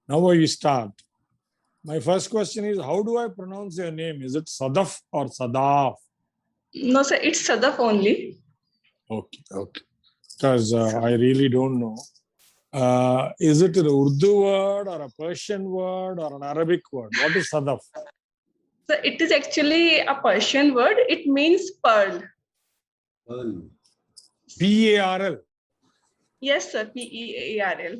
Now we start. My first question is, how do I pronounce your name? Is it Sadaf or Sadaf? No, sir, it's Sadaf only. Okay. Because I really don't know. Is it an Urdu word or a Persian word or an Arabic word? What is Sadaf? So it is actually a Persian word. It means pearl. P-A-R-L. Yes, sir. Pearl.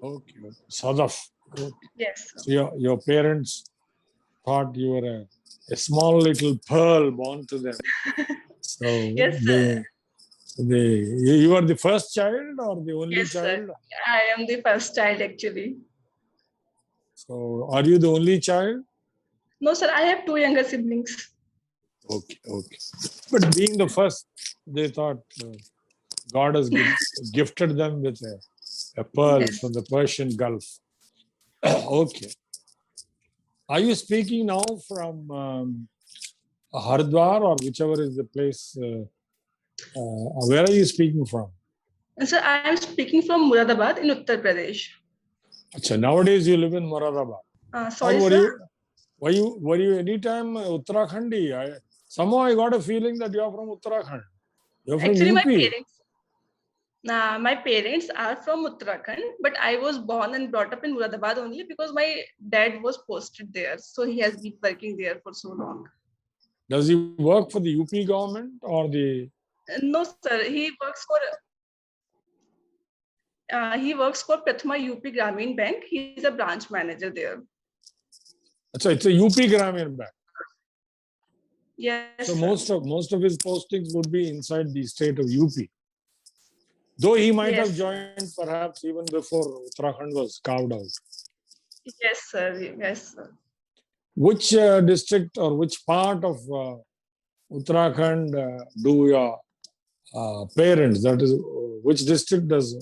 Okay. Sadaf. Okay. Yes, sir. So your parents thought you were a small little pearl born to them. So Yes, sir. you are the first child or the only Yes, child? sir. I am the first child actually. So are you the only child? No, sir. I have two younger siblings. Okay. But being the first, they thought God has gifted them with a pearl Yes. from the Persian Gulf. Okay. Are you speaking now from Haridwar or whichever is the place? Where are you speaking from? And sir, I am speaking from Muradabad in Uttar Pradesh. Achha, nowadays you live in Moradabad. Sorry, Or sir. were you anytime Uttarakhandi? Somehow I got a feeling that you are from Uttarakhand. You're from Actually, UP. my parents are from Uttarakhand, but I was born and brought up in Muradabad only because my dad was posted there. So he has been working there for so long. Does he work for the UP government or the? No, sir. He works for Prathama UP Grameen Bank. He is a branch manager there. So it's a UP Grameen Bank. Yes. So sir. most of his postings would be inside the state of UP. Though he might have joined perhaps even before Uttarakhand was carved out. Yes, sir. Yes, sir. Which district or which part of Uttarakhand do your parents, that is, which district does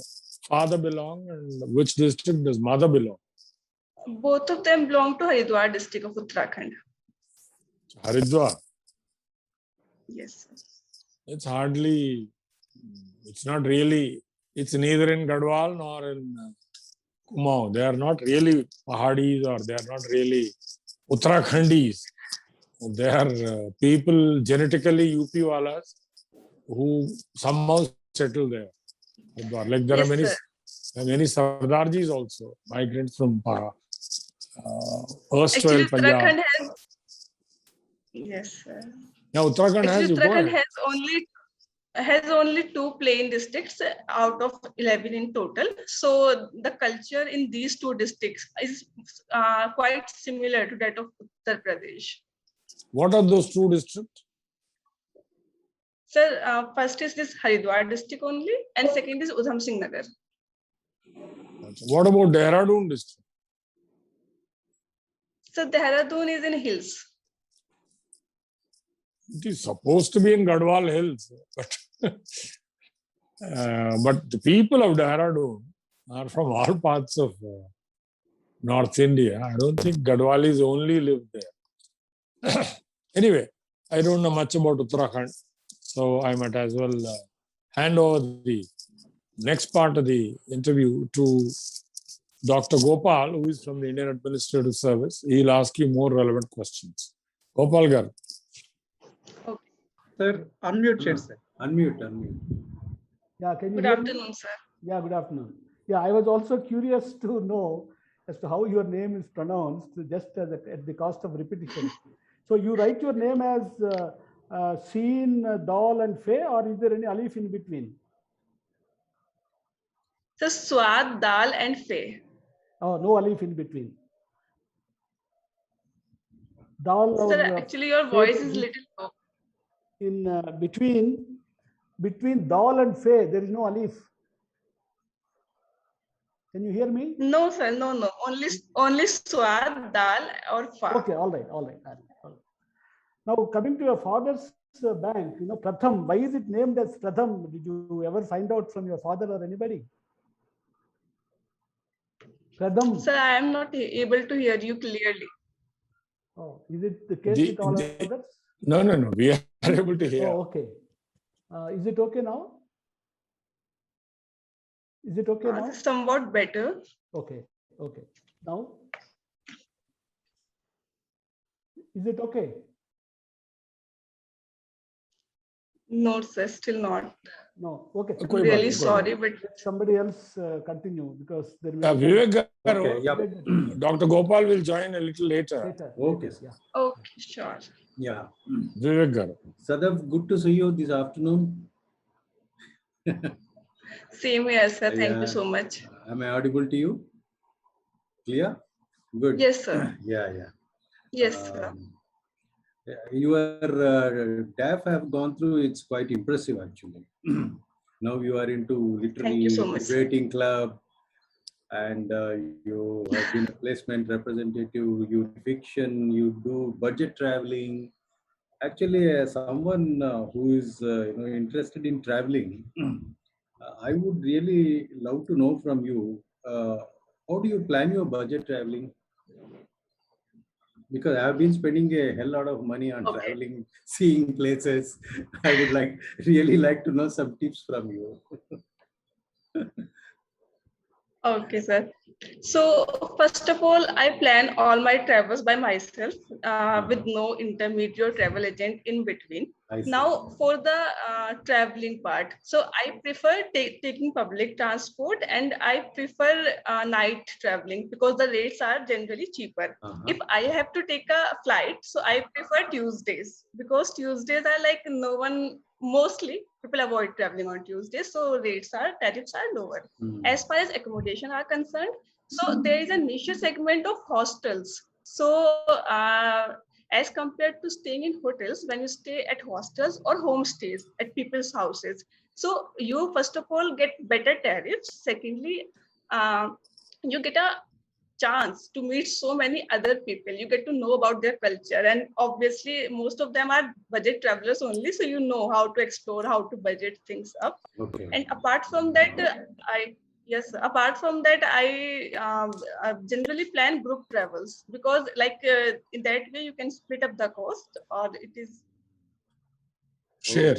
father belong and which district does mother belong? Both of them belong to Haridwar district of Uttarakhand. Haridwar. Yes, sir. It's not really, it's neither in Gadwal nor in Kumaon. They are not really Pahadis or they are not really Uttarakhandis. They are people genetically UP walas who somehow settle there. Like there are many Sardarjis also, migrants from erstwhile Punjab. Yes, sir. Now Uttarakhand has only two plain districts out of 11 in total. So the culture in these two districts is quite similar to that of Uttar Pradesh. What are those two districts? Sir, first is this Haridwar district only, and second is Udham Singh Nagar. What about Dehradun district? So Dehradun is in hills. It is supposed to be in Gadwal Hills, but the people of Dehradun are from all parts of North India. I don't think Gadwalis only live there. Anyway, I don't know much about Uttarakhand, so I might as well hand over the next part of the interview to Dr. Gopal, who is from the Indian Administrative Service. He'll ask you more relevant questions. Gopal Gar. Okay. Sir, unmute, sir. Unmute. Yeah, can you Good hear afternoon, me? sir. Yeah, good afternoon. Yeah, I was also curious to know as to how your name is pronounced, just at the cost of repetition. So you write your name as Seen, Dal, and Fe, or is there any alif in between? So Swad, Dal, and Fe. Oh, no alif in between. Dal. Sir, actually, your voice is little low. In between Dal and Fe, there is no alif. Can you hear me? No, sir. No. Only Swad, Dal, or Fa. Okay, all right. Now, coming to your father's bank, Pratham, why is it named as Pratham? Did you ever find out from your father or anybody? Pratham. Sir, I am not able to hear you clearly. Oh, is it the case with all others? No. We are able to hear. Oh, okay. Is it okay now? Is it okay now? Somewhat better. Okay. Now, is it okay? No, sir, still not. No. Okay. I'm कोई बात really नहीं, कोई sorry, but Let somebody else continue because there will Yeah, be Vivek Garu, Okay, yeah. Dr. Gopal will join a little later. later. Okay, later, sir. yeah. okay, sure. Yeah. Vivek Garu. Sadav, good to see you this afternoon. Same here, sir. Thank you Yeah. so much. Am I audible to you? Clear? Good. Yes, sir. Yeah. Yes, sir. Your DAF have gone through, it's quite impressive actually. Now you are into Thank you so literary much, sir. debating club, and you have been a placement representative, you do fiction, you do budget traveling. Actually, someone who is interested in traveling, I would really love to know from you, how do you plan your budget traveling? Because I've been spending a hell lot of money on Okay. traveling, seeing places. I would really like to know some tips from you. Okay, sir. So first of all, I plan all my travels by myself with no intermediate travel agent in between. I see. Now for the traveling part, so I prefer taking public transport, and I prefer night traveling because the rates are generally cheaper. If I have to take a flight, so I prefer Tuesdays because Tuesdays are like no one, mostly people avoid traveling on Tuesdays, so tariffs are lower. As far as accommodation are concerned, so there is a niche segment of hostels. So as compared to staying in hotels, when you stay at hostels or homestays at people's houses, so you first of all get better tariffs. Secondly, you get a chance to meet so many other people. You get to know about their culture, and obviously most of them are budget travelers only, so you know how to explore, how to budget things up. Okay. And apart from that, apart from that, I generally plan group travels because in that way you can split up the cost, or it is Share.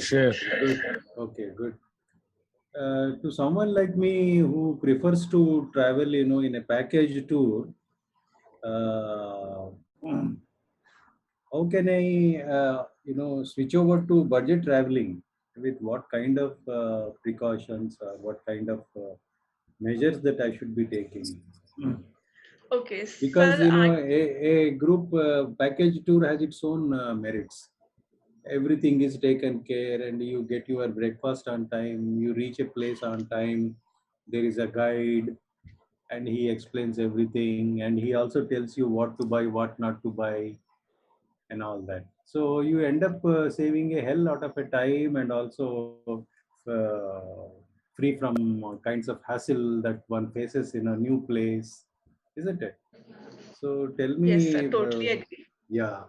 Good. Okay, good. To someone like me who prefers to travel, in a package tour, uh, how can I, switch over to budget traveling? With what kind of precautions or what kind of measures that I should be taking? okay, Because sir. a group package tour has its own merits. Everything is taken care, and you get your breakfast on time, you reach a place on time, there is a guide, and he explains everything, and he also tells you what to buy, what not to buy, and all that. So you end up saving a hell lot of a time, and also free from kinds of hassle that one faces in a new place, isn't it? So tell Yes, sir, me, totally agree. yeah.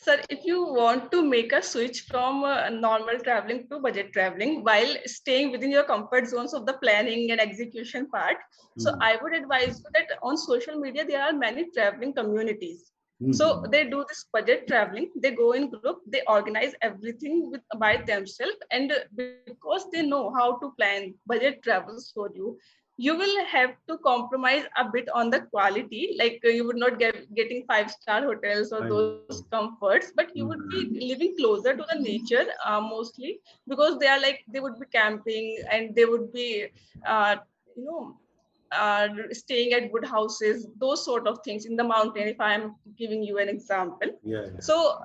Sir, if you want to make a switch from normal traveling to budget traveling while staying within your comfort zones of the planning and execution part, so I would advise you that on social media, there are many traveling communities. So they do this budget traveling, they go in group, they organize everything by themselves, and because they know how to plan budget travels for you, you will have to compromise a bit on the quality. Like you would not getting 5-star hotels or those comforts, but you would be living closer to the nature mostly, because they would be camping, and they would be uh, you know staying at good houses, those sort of things in the mountain, if I am giving you an example. Yeah. So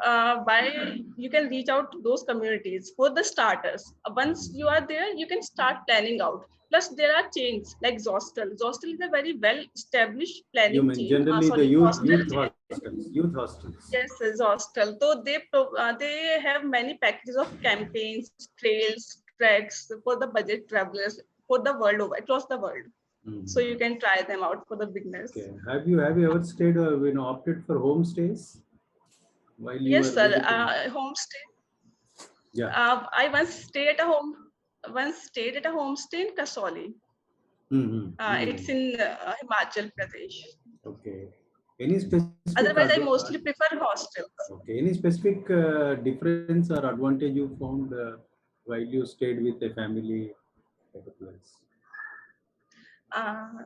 you can reach out to those communities for the starters. Once you are there, you can start planning out. Plus, there are chains like Zostel. Zostel is a very well-established You planning mean chain. generally the Hostel youth chain. hostels, youth hostels. Yes, it's hostel. So they have many packages of campaigns, trails, treks for the budget travelers for the world over, across the world. So you can try them out for the beginners. Okay. Have you ever stayed or opted for homestays while you Yes, were sir. visiting? Homestay. Yeah. I once stayed at a homestay in Kasoli. It's in Himachal Pradesh. Okay. Any specific Otherwise, I mostly prefer hostels. Okay. Any specific difference or advantage you found while you stayed with a family at a place?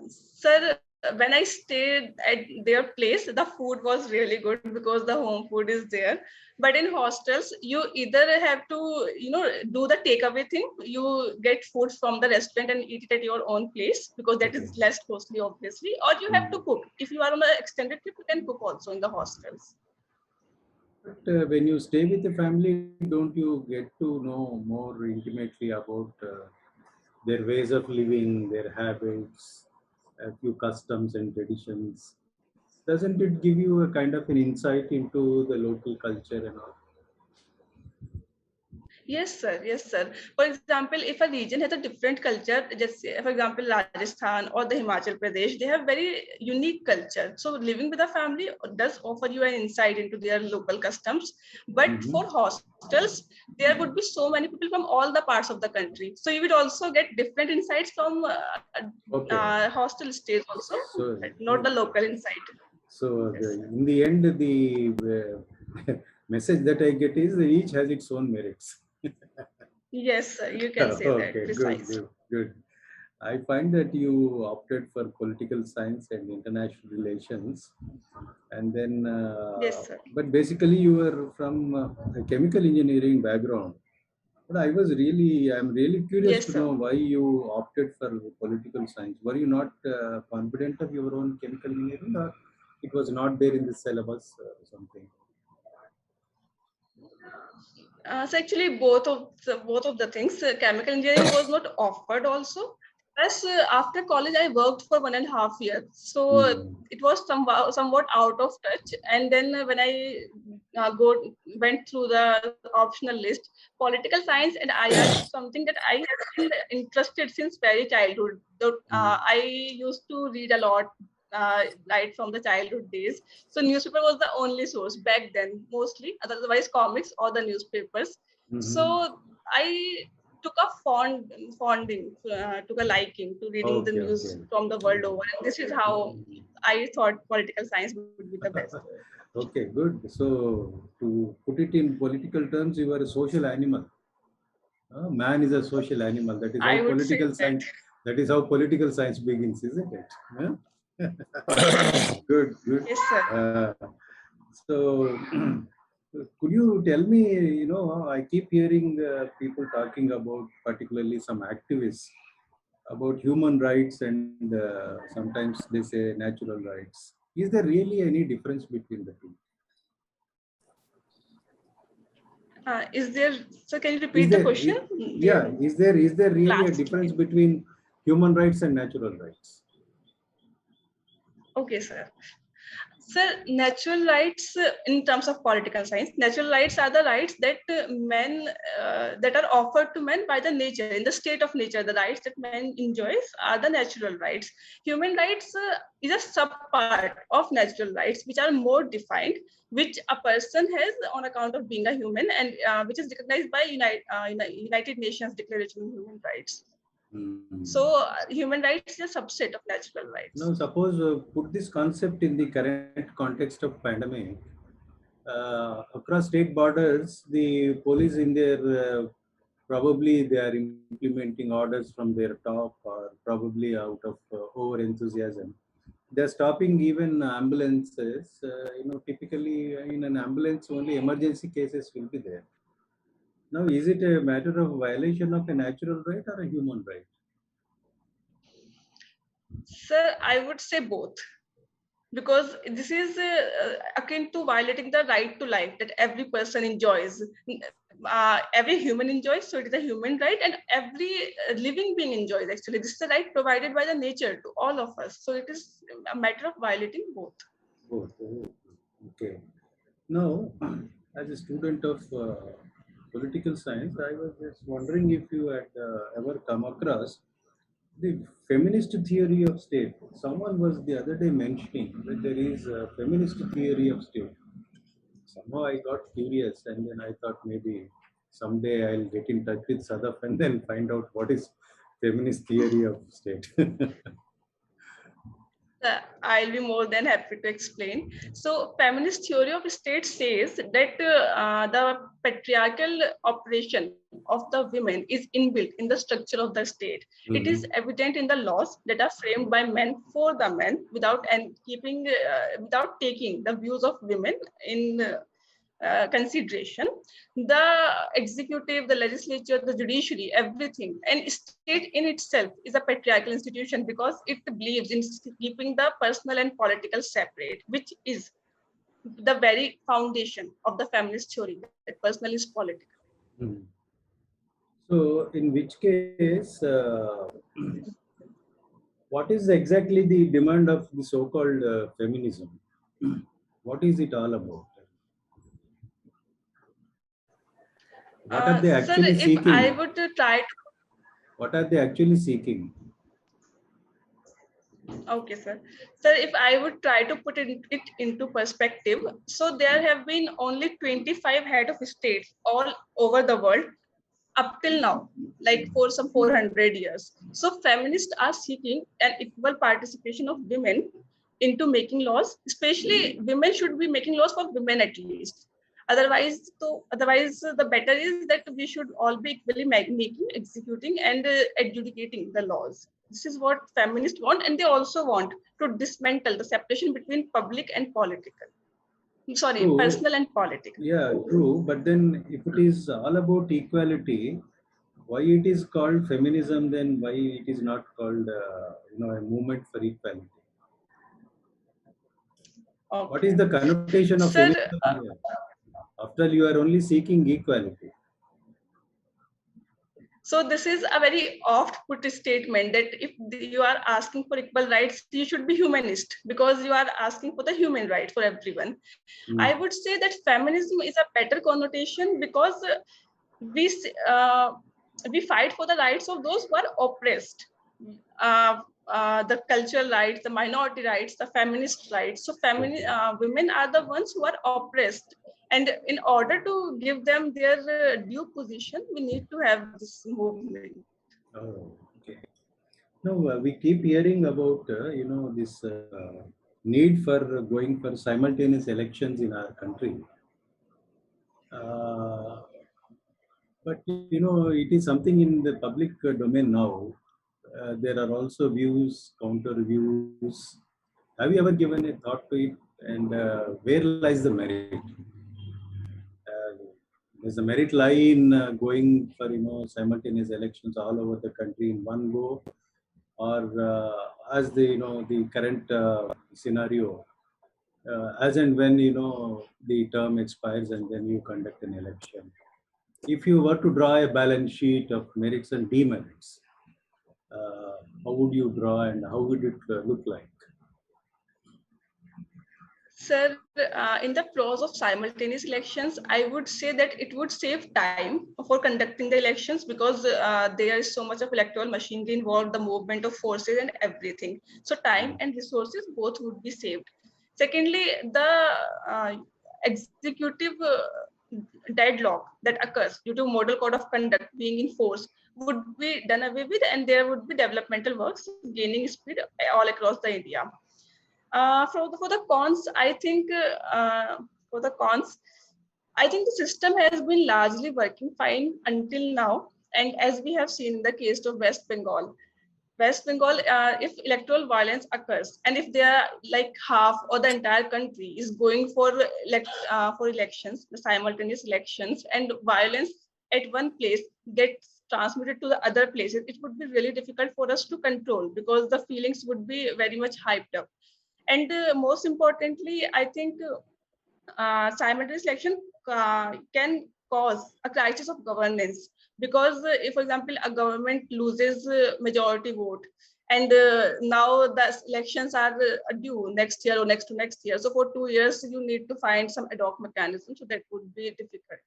Sir, when I stayed at their place, the food was really good because the home food is there. But in hostels, you either have to, do the takeaway thing. You get food from the restaurant and eat it at your own place because that is Okay. less costly, obviously. Or you have to Mm. cook. If you are on an extended trip, you can cook also in the hostels. But when you stay with the family, don't you get to know more intimately about their ways of living, their habits, a few customs and traditions? Doesn't it give you a kind of an insight into the local culture and all? Yes, sir. Yes, sir. For example, if a region has a different culture, just say, for example, Rajasthan or the Himachal Pradesh, they have very unique culture. So living with a family does offer you an insight into their local customs. But Mhm. for hostels, there would be so many people from all the parts of the country. So you would also get different insights from Okay. hostel stays also, So, but not the local insight. Yes. in the end, the message that I get is each has its own merits. Yes, sir. You can say that Okay, good, precisely. good, good. I find that you opted for political science and international relations, and then, Yes, sir. but basically you were from a chemical engineering background. But I'm really curious Yes, to sir. know why you opted for political science. Were you not confident of your own chemical engineering, or it was not there in the syllabus or something? So actually, both of the things. Chemical engineering was not offered also. Plus, after college, I worked for 1.5 years, so Hmm. it was somewhat out of touch. And then when I went through the optional list, political science and IR is something that I have been interested since very childhood. Though, Hmm. I used to read a lot right from the childhood days. So newspaper was the only source back then, mostly. Otherwise, comics or the newspapers. Mhm. So I took a took a liking to reading the Okay, news okay. from the world over, and this is how I thought political science would be the best. Okay, good. So, to put it in political terms, you are a social animal. Man is a social animal. That is how I would say political that. science. That is how political science begins, isn't it? Huh? Good, good. Yes, sir. Uh, so, could you tell me? I keep hearing people talking about, particularly some activists, about human rights, and sometimes they say natural rights. Is there really any difference between the two? Is there? So can you Is repeat the there, question? yeah, is there really a Last difference line. between human rights and natural rights? Okay, sir. Sir, natural rights in terms of political science, natural rights are the rights that men that are offered to men by the nature, in the state of nature. The rights that man enjoys are the natural rights. Human rights is a sub part of natural rights, which are more defined, which a person has on account of being a human, and which is recognized by United Nations Declaration of Human Rights. Hmm. So, human rights is a subset of natural Now, rights. suppose put this concept in the current context of pandemic. Across state borders, the police in their probably they are implementing orders from their top, or probably out of over enthusiasm. They're stopping even ambulances. Typically in an ambulance, only emergency cases will be there. Now, is it a matter of violation of a natural right or a human right? Sir, I would say both, because this is akin to violating the right to life that every person enjoys. Every human enjoys, so it is a human right, and every living being enjoys. Actually, this is a right provided by the nature to all of us. So it is a matter of violating both. Both. Oh, okay. Now, as a student of political science, I was just wondering if you had ever come across the feminist theory of state. Someone was the other day mentioning that there is a feminist theory of state. Somehow I got curious, and then I thought maybe someday I'll get in touch with Sadaf and then find out what is feminist theory of state. I'll be more than happy to explain. So, feminist theory of state says that the patriarchal operation of the women is inbuilt in the structure of the state. It is evident in the laws that are framed by men for the men, without without taking the views of women in consideration. The executive, the legislature, the judiciary, everything, and state in itself is a patriarchal institution because it believes in keeping the personal and political separate, which is the very foundation of the feminist theory, that personal is political. Mhm. So, in which case, what is exactly the demand of the so-called feminism? What is it all about? What are they Sir, actually if I seeking? would try to, What are they actually seeking? okay, sir. Sir, if I would try to put it into perspective, so there have been only 25 head of states all over the world up till now, like for some 400 years. So feminists are seeking an equal participation of women into making laws, especially women should be making laws for women at least. Otherwise, the better is that we should all be equally making, executing, and adjudicating the laws. This is what feminists want, and they also want to dismantle the separation between public and political. Sorry, True. personal and political. Yeah, true. But then, if it is all about equality, why it is called feminism? Then why it is not called, a movement for equality? What is Okay. the connotation of Sir, feminism here? After all, you are only seeking equality. so this is a very oft put statement that if you are asking for equal rights, you should be humanist because you are asking for the human right for everyone. I would say that feminism is a better connotation because we uh, we fight for the rights of those who are oppressed. The cultural rights, the minority rights, the feminist rights. So women are the ones who are oppressed. And in order to give them their due position, we need to have this movement. Oh, okay. No, we keep hearing about this need for going for simultaneous elections in our country. Uh, but it is something in the public domain now. There are also views, counter views. Have you ever given a thought to it? And where lies the merit? Does the merit lie in going for simultaneous elections all over the country in one go, or as the the current scenario, as and when the term expires and then you conduct an election? If you were to draw a balance sheet of merits and demerits, how would you draw and how would it look like? Sir, in the pros of simultaneous elections, I would say that it would save time for conducting the elections because there is so much of electoral machinery involved, the movement of forces and everything. So time and resources both would be saved. Secondly, the executive deadlock that occurs due to model code of conduct being in force would be done away with, and there would be developmental works gaining speed all across the India. For the cons, I think for the cons, I think the system has been largely working fine until now. And as we have seen in the case of West Bengal, if electoral violence occurs, and if they are like half or the entire country is going for elections, the simultaneous elections, and violence at one place gets transmitted to the other places, it would be really difficult for us to control because the feelings would be very much hyped up. And most importantly, I think simultaneous election can cause a crisis of governance because if, for example, a government loses majority vote and now the elections are due next year or next to next year. So for 2 years, you need to find some ad hoc mechanism. So that would be difficult.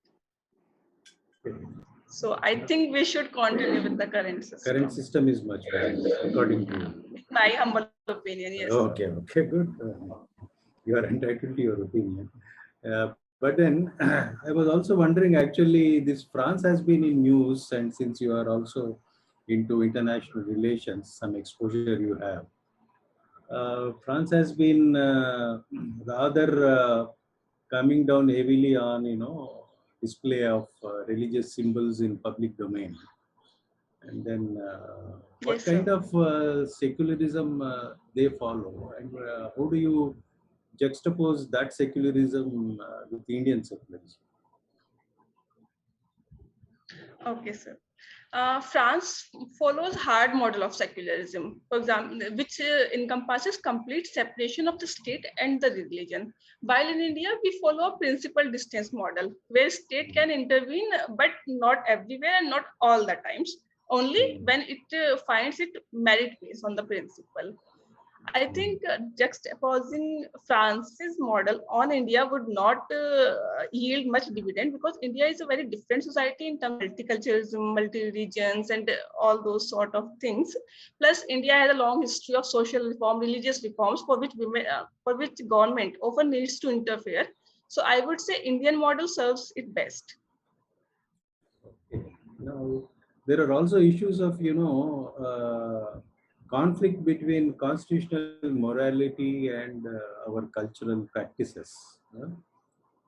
So I think we should continue with the current system. Current system is much better, according to you. My humble opinion, yes. Okay, good. You are entitled to your opinion. But then I was also wondering, actually, this France has been in news, and since you are also into international relations, some exposure you have. France has been rather coming down heavily on, display of religious symbols in public domain. And then what Yes, kind sir. of secularism they follow, and how do you juxtapose that secularism with Indian secularism? Okay, sir. France follows hard model of secularism, for example, which encompasses complete separation of the state and the religion. While in India, we follow a principal distance model, where state can intervene, but not everywhere and not all the times, only when it finds it merit based on the principle. I think juxtaposing France's model on India would not yield much dividend, because India is a very different society in terms of multiculturalism, multi-religions, and all those sort of things. Plus, India has a long history of social reform, religious reforms, for which government often needs to interfere. So I would say Indian model serves it best. Okay. Now, there are also issues of, conflict between constitutional morality and our cultural practices.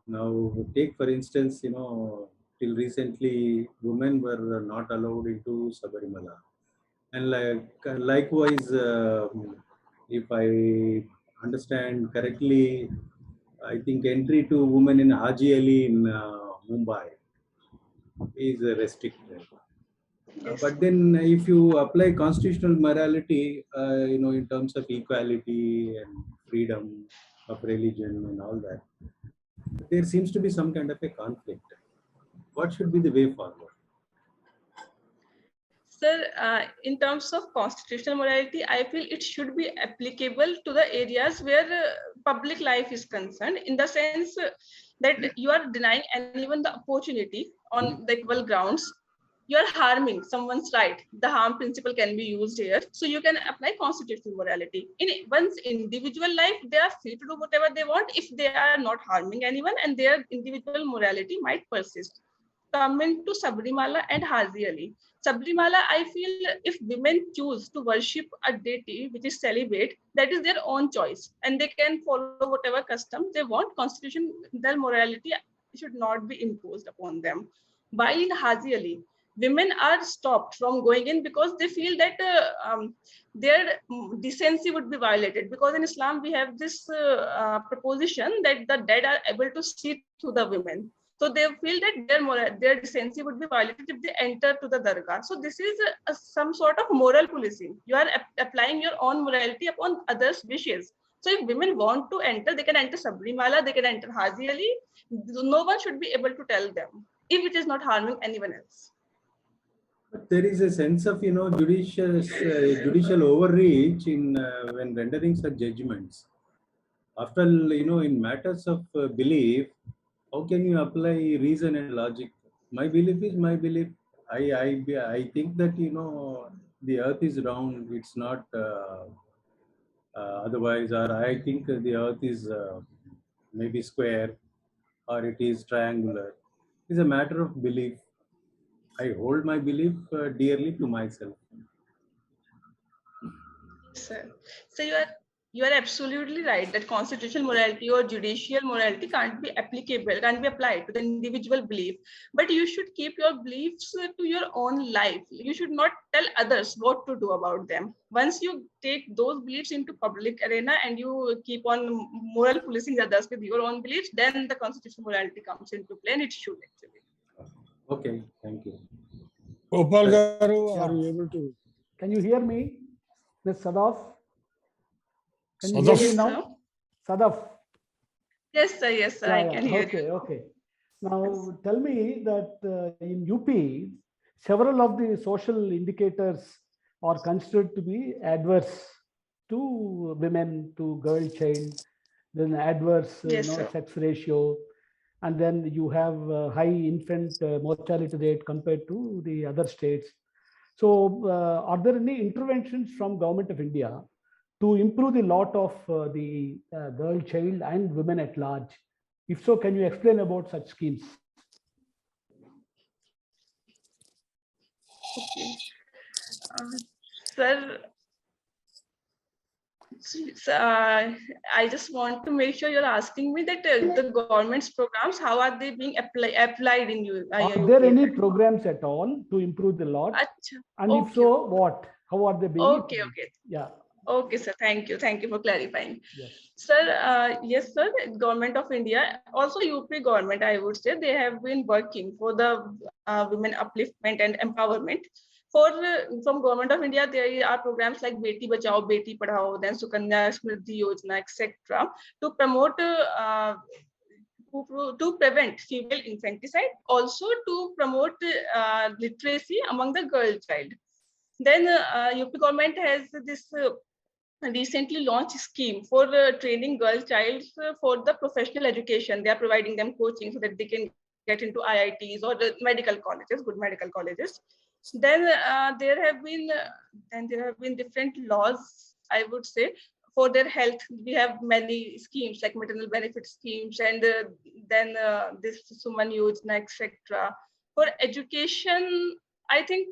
Now, take for instance, till recently, women were not allowed into Sabarimala. And likewise, if I understand correctly, I think entry to women in Haji Ali in Mumbai is restricted. Yes. But then if you apply constitutional morality, in terms of equality and freedom of religion and all that, there seems to be some kind of a conflict. What should be the way forward? Sir, in terms of constitutional morality, I feel it should be applicable to the areas where public life is concerned, in the sense that you are denying anyone the opportunity on the equal grounds. You are harming someone's right. The harm principle can be used here. So you can apply constitutional morality. In one's individual life, they are free to do whatever they want if they are not harming anyone, and their individual morality might persist. Coming to Sabrimala and Haji Ali. Sabrimala, I feel if women choose to worship a deity which is celibate, that is their own choice, and they can follow whatever custom they want. Constitution, their morality should not be imposed upon them. While in Haji Ali, women are stopped from going in because they feel that their decency would be violated. Because in Islam, we have this proposition that the dead are able to see through the women. So they feel that their decency would be violated if they enter to the dargah. So this is some sort of moral policing. You are applying your own morality upon others' wishes. So if women want to enter, they can enter Sabrimala, they can enter Haji Ali. No one should be able to tell them if it is not harming anyone else. But there is a sense of, judicial overreach in when rendering such judgments. After all, in matters of belief, how can you apply reason and logic? My belief is my belief. I think that, the earth is round. It's not otherwise, or I think the earth is maybe square, or it is triangular. It's a matter of belief. I hold my belief dearly to myself. Sir. So you are absolutely right that constitutional morality or judicial morality can't be applicable, can't be applied to the individual belief. But you should keep your beliefs to your own life. You should not tell others what to do about them. Once you take those beliefs into public arena and you keep on moral policing others with your own beliefs, then the constitutional morality comes into play, and it should actually. Okay, thank you. Gopal Garu, Yeah. are you able to? Can you hear me? Ms. Sadaf? Can you Sadaf? hear me Yes, now? sir. Sadaf? Yes, sir, I can hear Okay, you. okay. Now, tell me that in UP, several of the social indicators are considered to be adverse to women, to girl child, then adverse Yes, sir. sex ratio, and then you have high infant mortality rate compared to the other states. So, are there any interventions from Government of India to improve the lot of the girl child and women at large? If so, can you explain about such schemes? Okay. Sir, So, I just want to make sure you're asking me that the government's programs, how are they being applied in Are there UP? any programs at all to improve the lot? Acha. And if Okay, so, what? How are they being okay, implemented? okay. Yeah. Okay, sir. Thank you. Thank you for clarifying. Yes. Sir, yes, sir. Government of India, also UP government, I would say, they have been working for the women upliftment and empowerment. From Government of India, there are programs like Beti Bachao, Beti Padhao, then Sukanya Samriddhi Yojana, etc., to promote to prevent female infanticide, also to promote literacy among the girl child. Then UP government has this recently launched scheme for training girl child for the professional education. They are providing them coaching so that they can get into IITs or the medical colleges, good medical colleges. Then there have been different laws, I would say, for their health. We have many schemes like maternal benefit schemes, and then this Suman Yojana, etc. For education, I think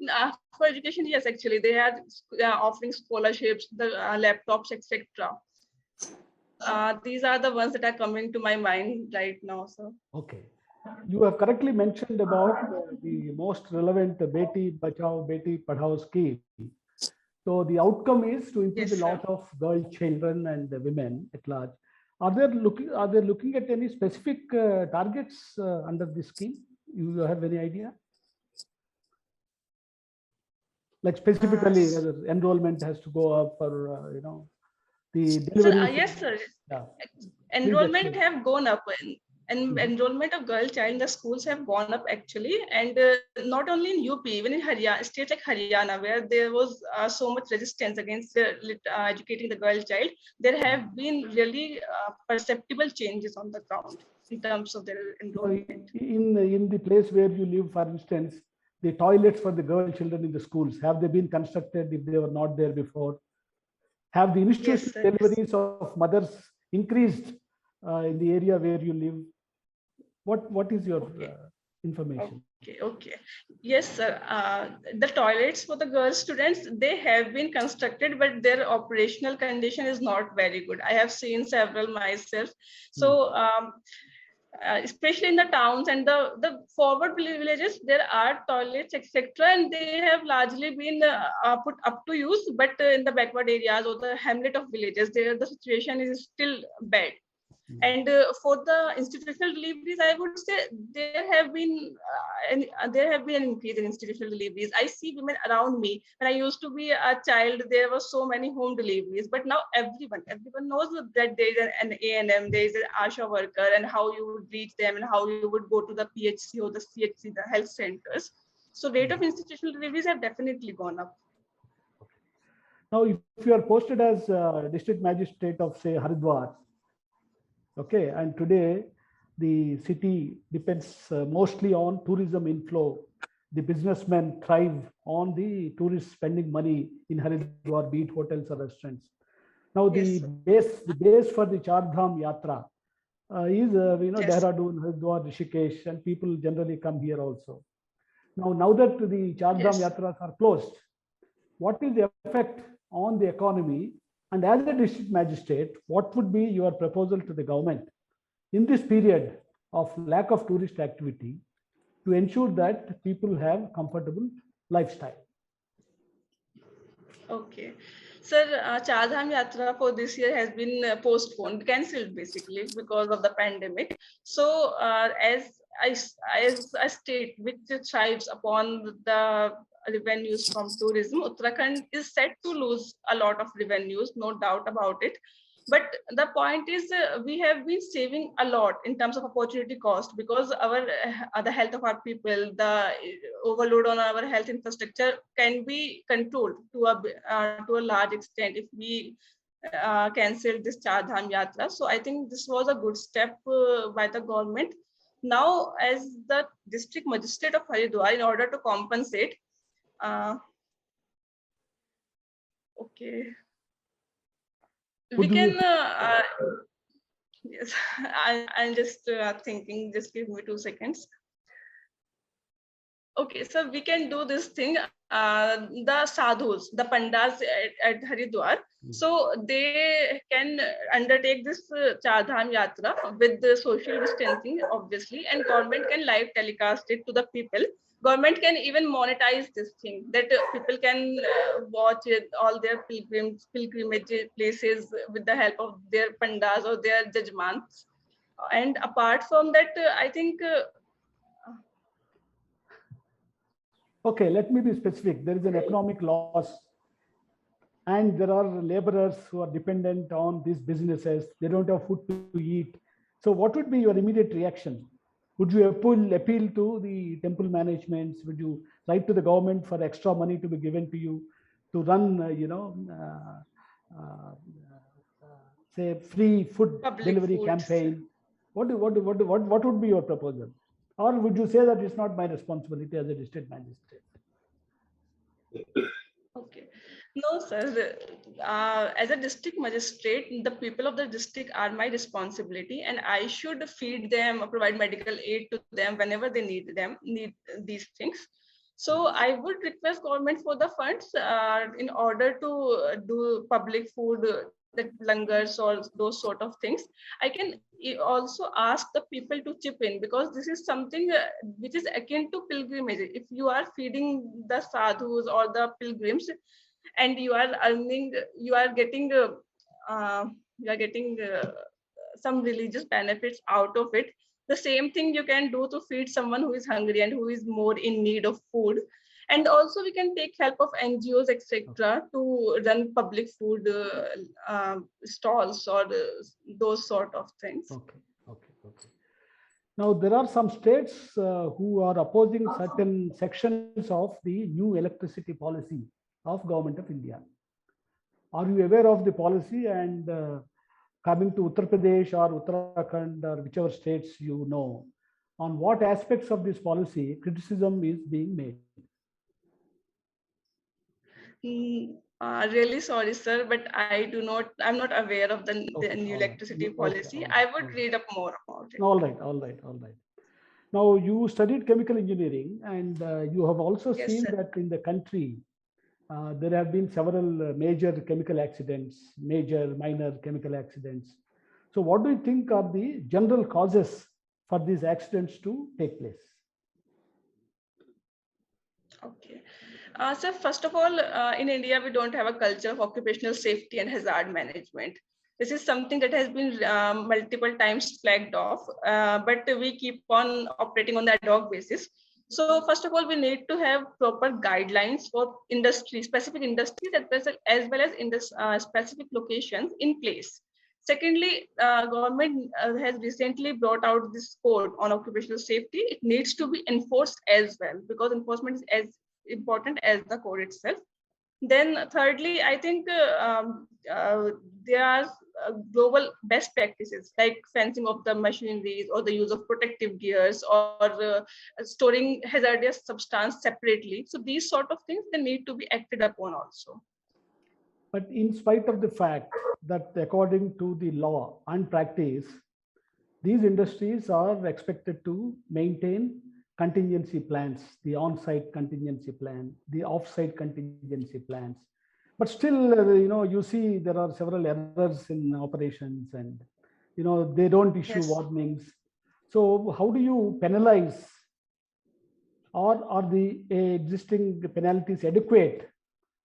for education, yes, actually, they are offering scholarships, the laptops, etc. These are the ones that are coming to my mind right now. So, Okay. You have correctly mentioned about the most relevant Beti Bachao, Beti Padhao scheme. So the outcome is to improve yes, the sir. lot of girl children and the women at large. Are they looking at any specific targets under this scheme? You have any idea? Like specifically whether enrollment has to go up or the So, deliveries? yes, sir. Yeah. Enrollment explain. have gone up, and Mhm. enrollment of girl child in the schools have gone up actually, and not only in UP, even in Haryana, states like Haryana, where there was so much resistance against educating the girl child, there have been really perceptible changes on the ground in terms of their So enrollment. in the place where you live, for instance, the toilets for the girl children in the schools, have they been constructed if they were not there before? Have the Yes, institutional sir. Yes. deliveries of mothers increased in the area where you live? What is your information? Okay. Yes, sir. The toilets for the girl students, they have been constructed, but their operational condition is not very good. I have seen several myself. So, especially in the towns and the forward villages, there are toilets, etc., and they have largely been put up to use. But in the backward areas or the hamlet of villages, there the situation is still bad. And for the institutional deliveries, I would say there have been an increase in institutional deliveries. I see women around me. When I used to be a child, there were so many home deliveries, but now everyone knows that there is an A&M, there is an ASHA worker, and how you would reach them and how you would go to the PHC or the CHC, the health centers. So rate of institutional deliveries have definitely gone up. Now, if you are posted as district magistrate of, say, Haridwar, okay, and today the city depends mostly on tourism inflow. The businessmen thrive on the tourists spending money in Haridwar, be it hotels or restaurants. Now, Yes, the base for the Char Dham Yatra is yes. Dehradun, Haridwar, Rishikesh, and people generally come here also. Now that the Char Dham Yes. Yatras are closed, what is the effect on the economy? And as a district magistrate, what would be your proposal to the government in this period of lack of tourist activity to ensure that people have comfortable lifestyle? Okay. Sir, Char Dham Yatra for this year has been postponed, cancelled basically because of the pandemic. So, as a state which thrives upon the revenues from tourism, Uttarakhand is set to lose a lot of revenues, no doubt about it. But the point is, we have been saving a lot in terms of opportunity cost, because the health of our people, the overload on our health infrastructure can be controlled to a large extent if we cancel this Char Dham Yatra. So I think this was a good step by the government. Now, as the district magistrate of Haridwar, in order to compensate, okay, we can. Yes, I'm just thinking. Just give me 2 seconds. Okay, so we can do this thing. the sadhus, the pandas at Haridwar. So they can undertake this Char Dham Yatra with the social distancing, obviously, and government can live telecast it to the people. Government can even monetize this thing, that people can watch it, all their pilgrimage places with the help of their pandas or their jajmans. And apart from that, I think Okay, let me be specific. There is an economic loss, and there are laborers who are dependent on these businesses. They don't have food to eat. So what would be your immediate reaction? Would you appeal to the temple managements? Would you write to the government for extra money to be given to you to run, say, free food Public delivery foods. campaign? What would be your proposal? Or would you say that it's not my responsibility as a district magistrate? Okay. No, sir. As a district magistrate, the people of the district are my responsibility, and I should feed them or provide medical aid to them whenever they need these things. So I would request government for the funds in order to do public food, that langars or those sort of things. I can also ask the people to chip in, because this is something which is akin to pilgrimage. If you are feeding the sadhus or the pilgrims, and you are earning, you are getting some religious benefits out of it. The same thing you can do to feed someone who is hungry and who is more in need of food. And also we can take help of NGOs, etc., to run public food stalls or those sort of things. Okay. Now, there are some states who are opposing certain sections of the new electricity policy of Government of India. Are you aware of the policy? And coming to Uttar Pradesh or Uttarakhand or whichever states you know, on what aspects of this policy criticism is being made? Really sorry, sir, but I'm not aware of the new electricity policy. I would read up more about it. All right. Now, you studied chemical engineering, and you have also Yes, seen sir. that in the country, there have been several major chemical accidents, major, minor chemical accidents. So what do you think are the general causes for these accidents to take place? Okay. So first of all, in India, we don't have a culture of occupational safety and hazard management. This is something that has been multiple times flagged off, but we keep on operating on the ad hoc basis. So first of all, we need to have proper guidelines for industry, specific industries, as well as in this specific locations in place. Secondly, government has recently brought out this code on occupational safety. It needs to be enforced as well, because enforcement is as important as the code itself. Then thirdly, I think there are global best practices like fencing of the machineries or the use of protective gears or storing hazardous substance separately. So these sort of things, they need to be acted upon also. But in spite of the fact that according to the law and practice, these industries are expected to maintain contingency plans, the on-site contingency plan, the off-site contingency plans. But still, you see there are several errors in operations, and they don't issue Yes. warnings. So how do you penalize, or are the existing penalties adequate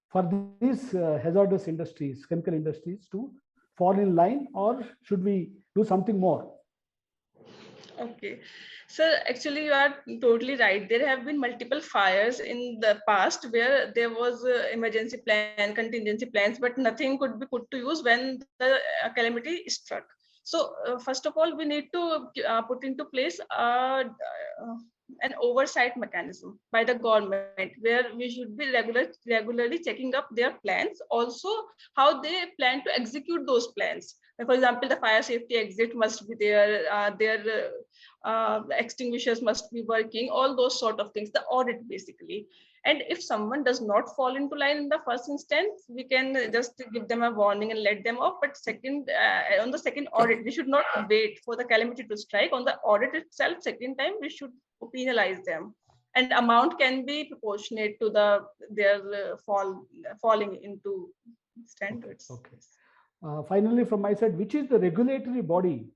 for these hazardous industries, chemical industries, to fall in line, or should we do something more? Okay. So actually you are totally right. There have been multiple fires in the past where there was emergency plan, contingency plans, but nothing could be put to use when the calamity struck. So first of all, we need to put into place an oversight mechanism by the government, where we should be regularly checking up their plans, also how they plan to execute those plans. For example, the fire safety exit must be there, their extinguishers must be working, all those sort of things, the audit basically. And if someone does not fall into line in the first instance, we can just give them a warning and let them off. But on the second audit, we should not wait for the calamity to strike. On the audit itself, second time, we should penalize them. and amount can be proportionate to their falling into standards. Okay. Finally, from my side, which is the regulatory body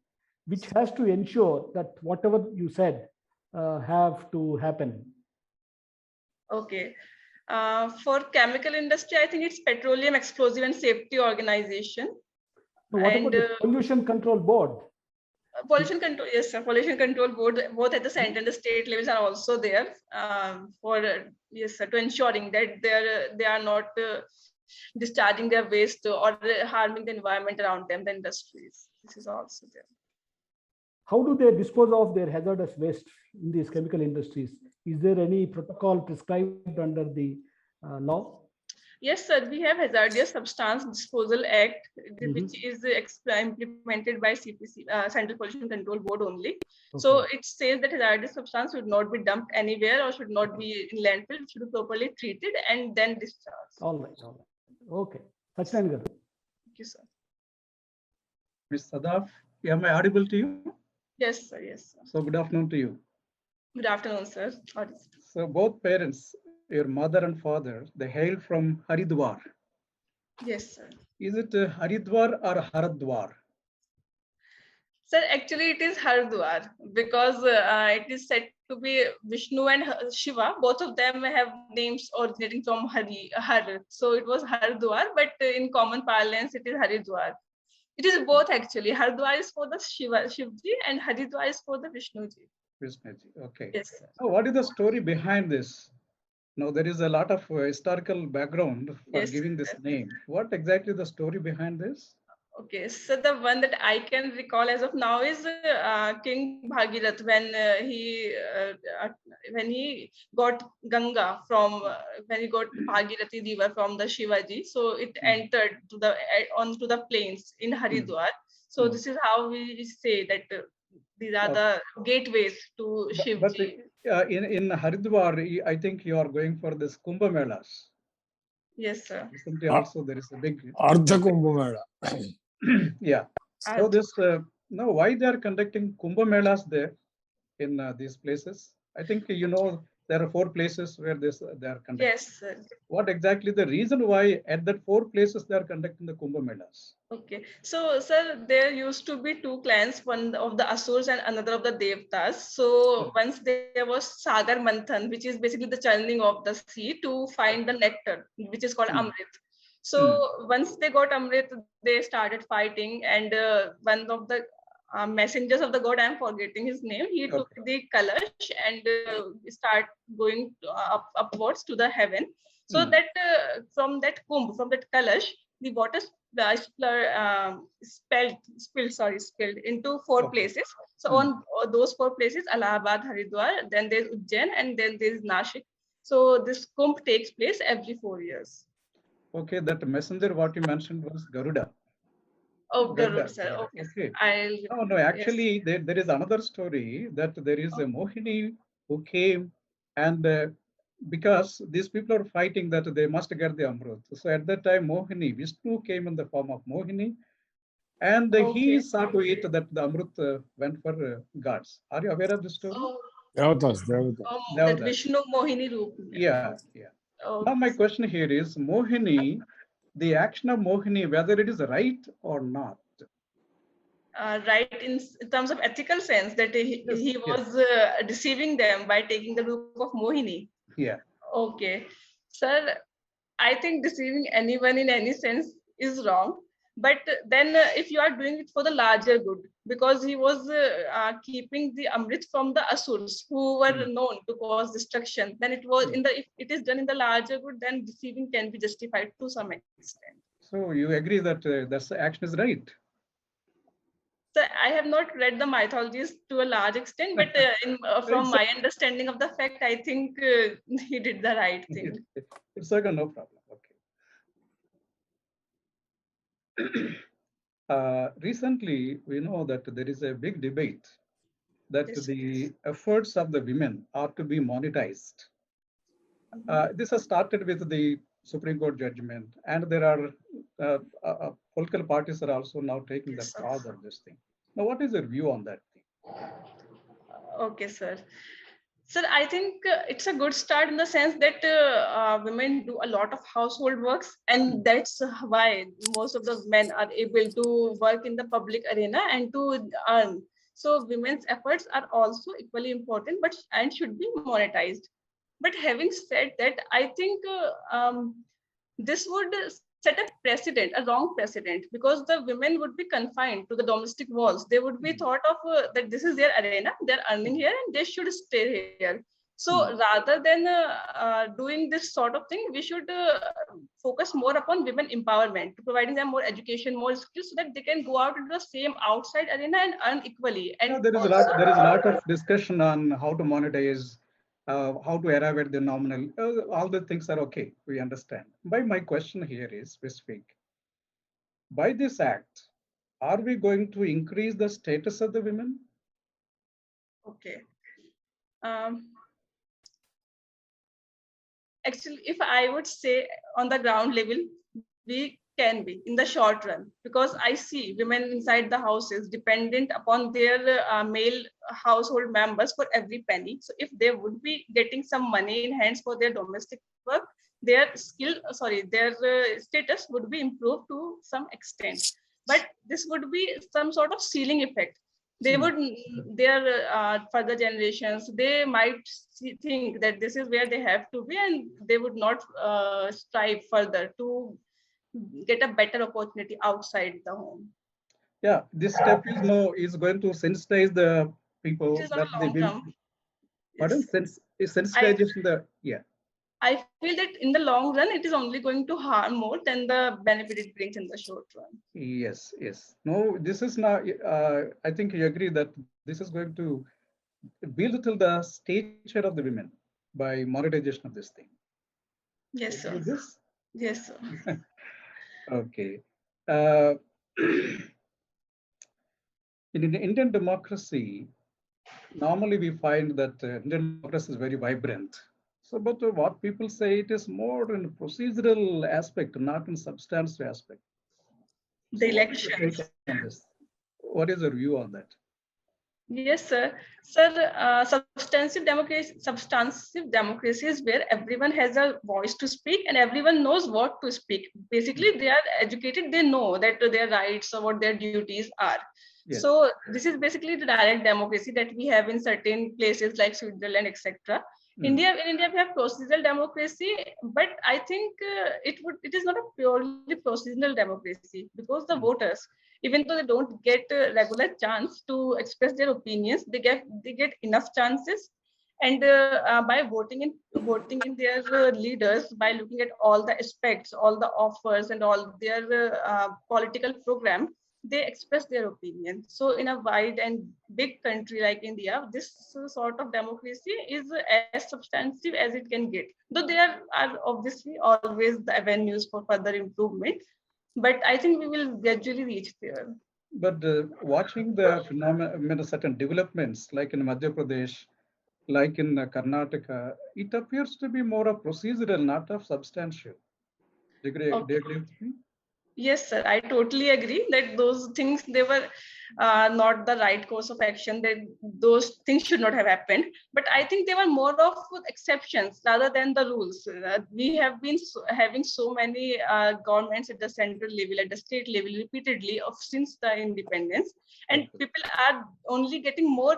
which has to ensure that whatever you said have to happen? Okay. For chemical industry, I think it's Petroleum Explosive and Safety Organization. So what about And the Pollution Control Board? pollution control, yes, sir. Pollution control board, both at the center and the state levels are also there for yes, sir, to ensuring that they are not discharging their waste or harming the environment around them, the industries. This is also there. How do they dispose of their hazardous waste in these chemical industries? Is there any protocol prescribed under the law? Yes, sir. We have Hazardous Substance Disposal Act, which is implemented by CPC, Central Pollution Control Board only. So it says that hazardous substance should not be dumped anywhere or should not be in landfill. It should be properly treated and then discharged. All right, all right. Okay. Satyanarayana garu. Thank you, sir. Ms. Sadaf, am I audible to you? Yes, sir. Yes, sir. So good afternoon to you. Good afternoon, sir. So both parents, your mother and father, they hail from Haridwar. Yes, sir. Is it Haridwar or Haradwar? Sir, actually it is Haridwar because it is said to be Vishnu and Shiva. Both of them have names originating from Har. So it was Haridwar, but in common parlance, it is Haridwar. It is both actually. Haridwar is for the Shivji and Haridwar is for the Vishnuji. Vishnuji, okay. Yes, sir. Now, what is the story behind this? Now, there is a lot of historical background for Yes, giving this sir. name. What exactly the story behind this? Okay, so the one that I can recall as of now is King Bhagirath when he got Ganga from when he got Bhagirathi river from the Shivaji, so it entered to the onto the plains in Haridwar. So this is how we say that these are the gateways to But Shivji. in Haridwar, I think you are going for this Kumbh Melas. Yes, sir. Recently, also there is a big Ardha Kumbh Mela. yeah. So this now why they are conducting Kumbh Melas there in these places? I think you know there are 4 places where they are conducting. Yes, sir. What exactly the reason why at that 4 places they are conducting the Kumbh Melas? Okay, so sir, there used to be 2 clans, one of the Asurs and another of the Devtas. So once there was Sagar Manthan, which is basically the churning of the sea to find the nectar, which is called Amrit. So once they got Amrit, they started fighting, and one of the messengers of the god, I'm forgetting his name, he took the Kalash and start going upwards to the heaven. So that from that Kumbh, from that Kalash, the water spilled into 4 places. So on those 4 places, Allahabad, Haridwar, then there's Ujjain, and then there's Nashik. So this Kumbh takes place every 4 years. Okay, that messenger what you mentioned was Garuda. Oh, Garuda, sir. Okay. No, actually, yes. there is another story that there is a Mohini who came and because these people are fighting that they must get the Amrut. So at that time, Mohini, Vishnu came in the form of Mohini, and he saw to it that the Amrut went for gods. Are you aware of this story? Devatas. That Vishnu Mohini Roop. Yeah. Now my question here is Mohini, the action of Mohini, whether it is right or not. Right in terms of ethical sense, that he was deceiving them by taking the roop of Mohini. Yeah. Okay. Sir, I think deceiving anyone in any sense is wrong. But then if you are doing it for the larger good, because he was keeping the Amrit from the Asurs who were known to cause destruction, then it was if it is done in the larger good, then deceiving can be justified to some extent. So you agree that that's the action is right? So I have not read the mythologies to a large extent, but from my understanding of the fact, I think he did the right thing. It's okay, no problem. Okay. Recently, we know that there is a big debate that the efforts of the women are to be monetized. This has started with the Supreme Court judgment, and there are political parties are also now taking that cause of this thing. Now, what is your view on that thing? Okay, sir. Sir, I think it's a good start in the sense that women do a lot of household works, and that's why most of the men are able to work in the public arena and to earn. So women's efforts are also equally important, but and should be monetized. But having said that, I think this would set a precedent, a wrong precedent, because the women would be confined to the domestic walls. They would be thought of that this is their arena, they're earning here, and they should stay here. So rather than doing this sort of thing, we should focus more upon women empowerment, providing them more education, more skills, so that they can go out into the same outside arena and earn equally. And There is a lot of discussion on how to monetize, how to arrive at the nominal. All the things are okay. We understand. But my question here is specific. By this act, are we going to increase the status of the women? Okay. Actually, if I would say on the ground level, we can be in the short run, because I see women inside the houses dependent upon their male household members for every penny. So if they would be getting some money in hands for their domestic work, their status would be improved to some extent. But this would be some sort of ceiling effect. They would, their further generations, they might think that this is where they have to be, and they would not strive further to get a better opportunity outside the home. Yeah, this step is going to sensitize the people This is on that a they long will. term. Pardon? Yes. Sensitization. I feel that in the long run, it is only going to harm more than the benefit it brings in the short run. Yes. No, this is not. I think you agree that this is going to belittle the stature of the women by monetization of this thing. Yes, sir. This? Yes, sir. Okay. In an Indian democracy, normally we find that Indian democracy is very vibrant. So, but what people say, it is more in procedural aspect, not in substantive aspect. The So what is your elections. take on this? What is your view on that? Yes, sir. Sir, substantive democracy is where everyone has a voice to speak and everyone knows what to speak. Basically, they are educated, they know that their rights or what their duties are. Yes. So this is basically the direct democracy that we have in certain places like Switzerland, etc. In India, we have procedural democracy, but I think it is not a purely procedural democracy, because the voters, even though they don't get a regular chance to express their opinions, they get enough chances, and by voting in their leaders, by looking at all the aspects, all the offers, and all their political program, they express their opinion. So in a wide and big country like India, this sort of democracy is as substantive as it can get, though there are obviously always the avenues for further improvement, but I think we will gradually reach there. But watching the phenomena, certain developments like in Madhya Pradesh, like in Karnataka, it appears to be more of procedural, not of substantial. Do you agree with me? Yes, sir. I totally agree that those things, they were not the right course of action. That those things should not have happened. But I think they were more of exceptions rather than the rules. We have been having so many governments at the central level, at the state level, repeatedly since the independence, and people are only getting more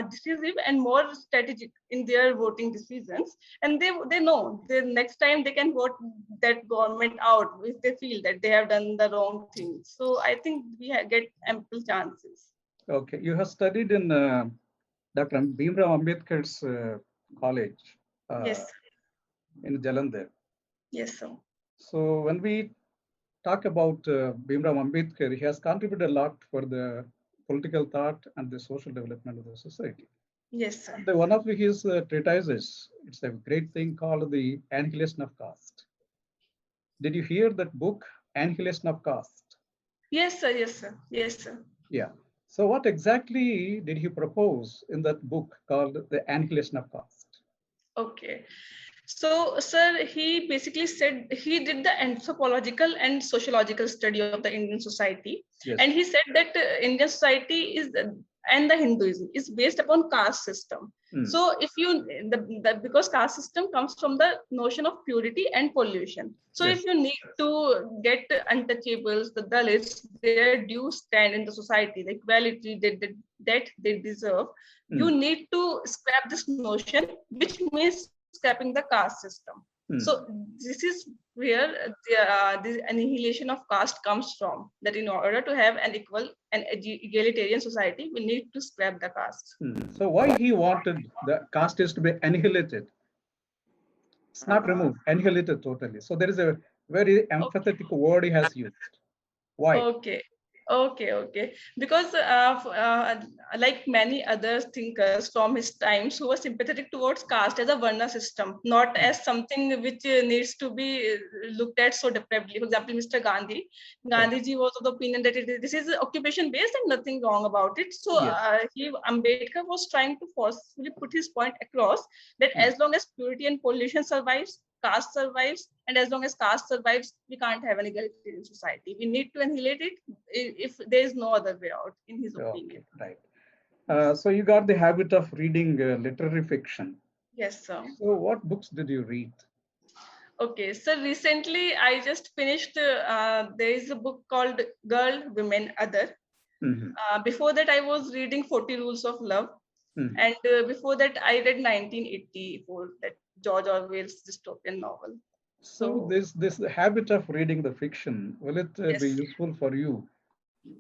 decisive and more strategic in their voting decisions. And they know the next time they can vote that government out if they feel that they have done the wrong thing. So I think we get ample chances. Okay, you have studied in Dr. Bhimrao Ambedkar's college. Yes. In Jalandhar. Yes, sir. So when we talk about Bhimrao Ambedkar, he has contributed a lot for the political thought and the social development of the society. Yes, sir. One of his treatises, it's a great thing called The Annihilation of Caste. Did you hear that book, Annihilation of Caste? Yes, sir. Yes, sir. Yes, sir. Yeah. So what exactly did he propose in that book called The Annihilation of Caste? Okay. So, sir, he basically said he did the anthropological and sociological study of the Indian society. Yes. And he said that Indian society is and the Hinduism is based upon caste system. So if you, because caste system comes from the notion of purity and pollution. So Yes. if you need to get untouchables, the Dalits, their due stand in the society, the equality that they deserve, you need to scrap this notion, which means scrapping the caste system. So this is where the annihilation of caste comes from, that in order to have an equal and egalitarian society, we need to scrap the caste. So why he wanted the caste is to be annihilated? It's not removed, annihilated totally. So there is a very empathetic word he has used. Why? Okay. Because like many other thinkers from his times who were sympathetic towards caste as a Varna system, not as something which needs to be looked at so depravely. For example, Mr. Gandhiji was of the opinion that this is occupation based and nothing wrong about it. So Ambedkar was trying to forcefully put his point across that as long as purity and pollution survives, caste survives, and as long as caste survives, we can't have an egalitarian society. We need to annihilate it if there is no other way out, in his opinion. Okay, right. So you got the habit of reading literary fiction. Yes, sir. So what books did you read? Okay, so recently I just finished, there is a book called Girl, Women, Other. Before that, I was reading 40 Rules of Love. And before that, I read 1984, that George Orwell's dystopian novel. So this habit of reading the fiction, will it be useful for you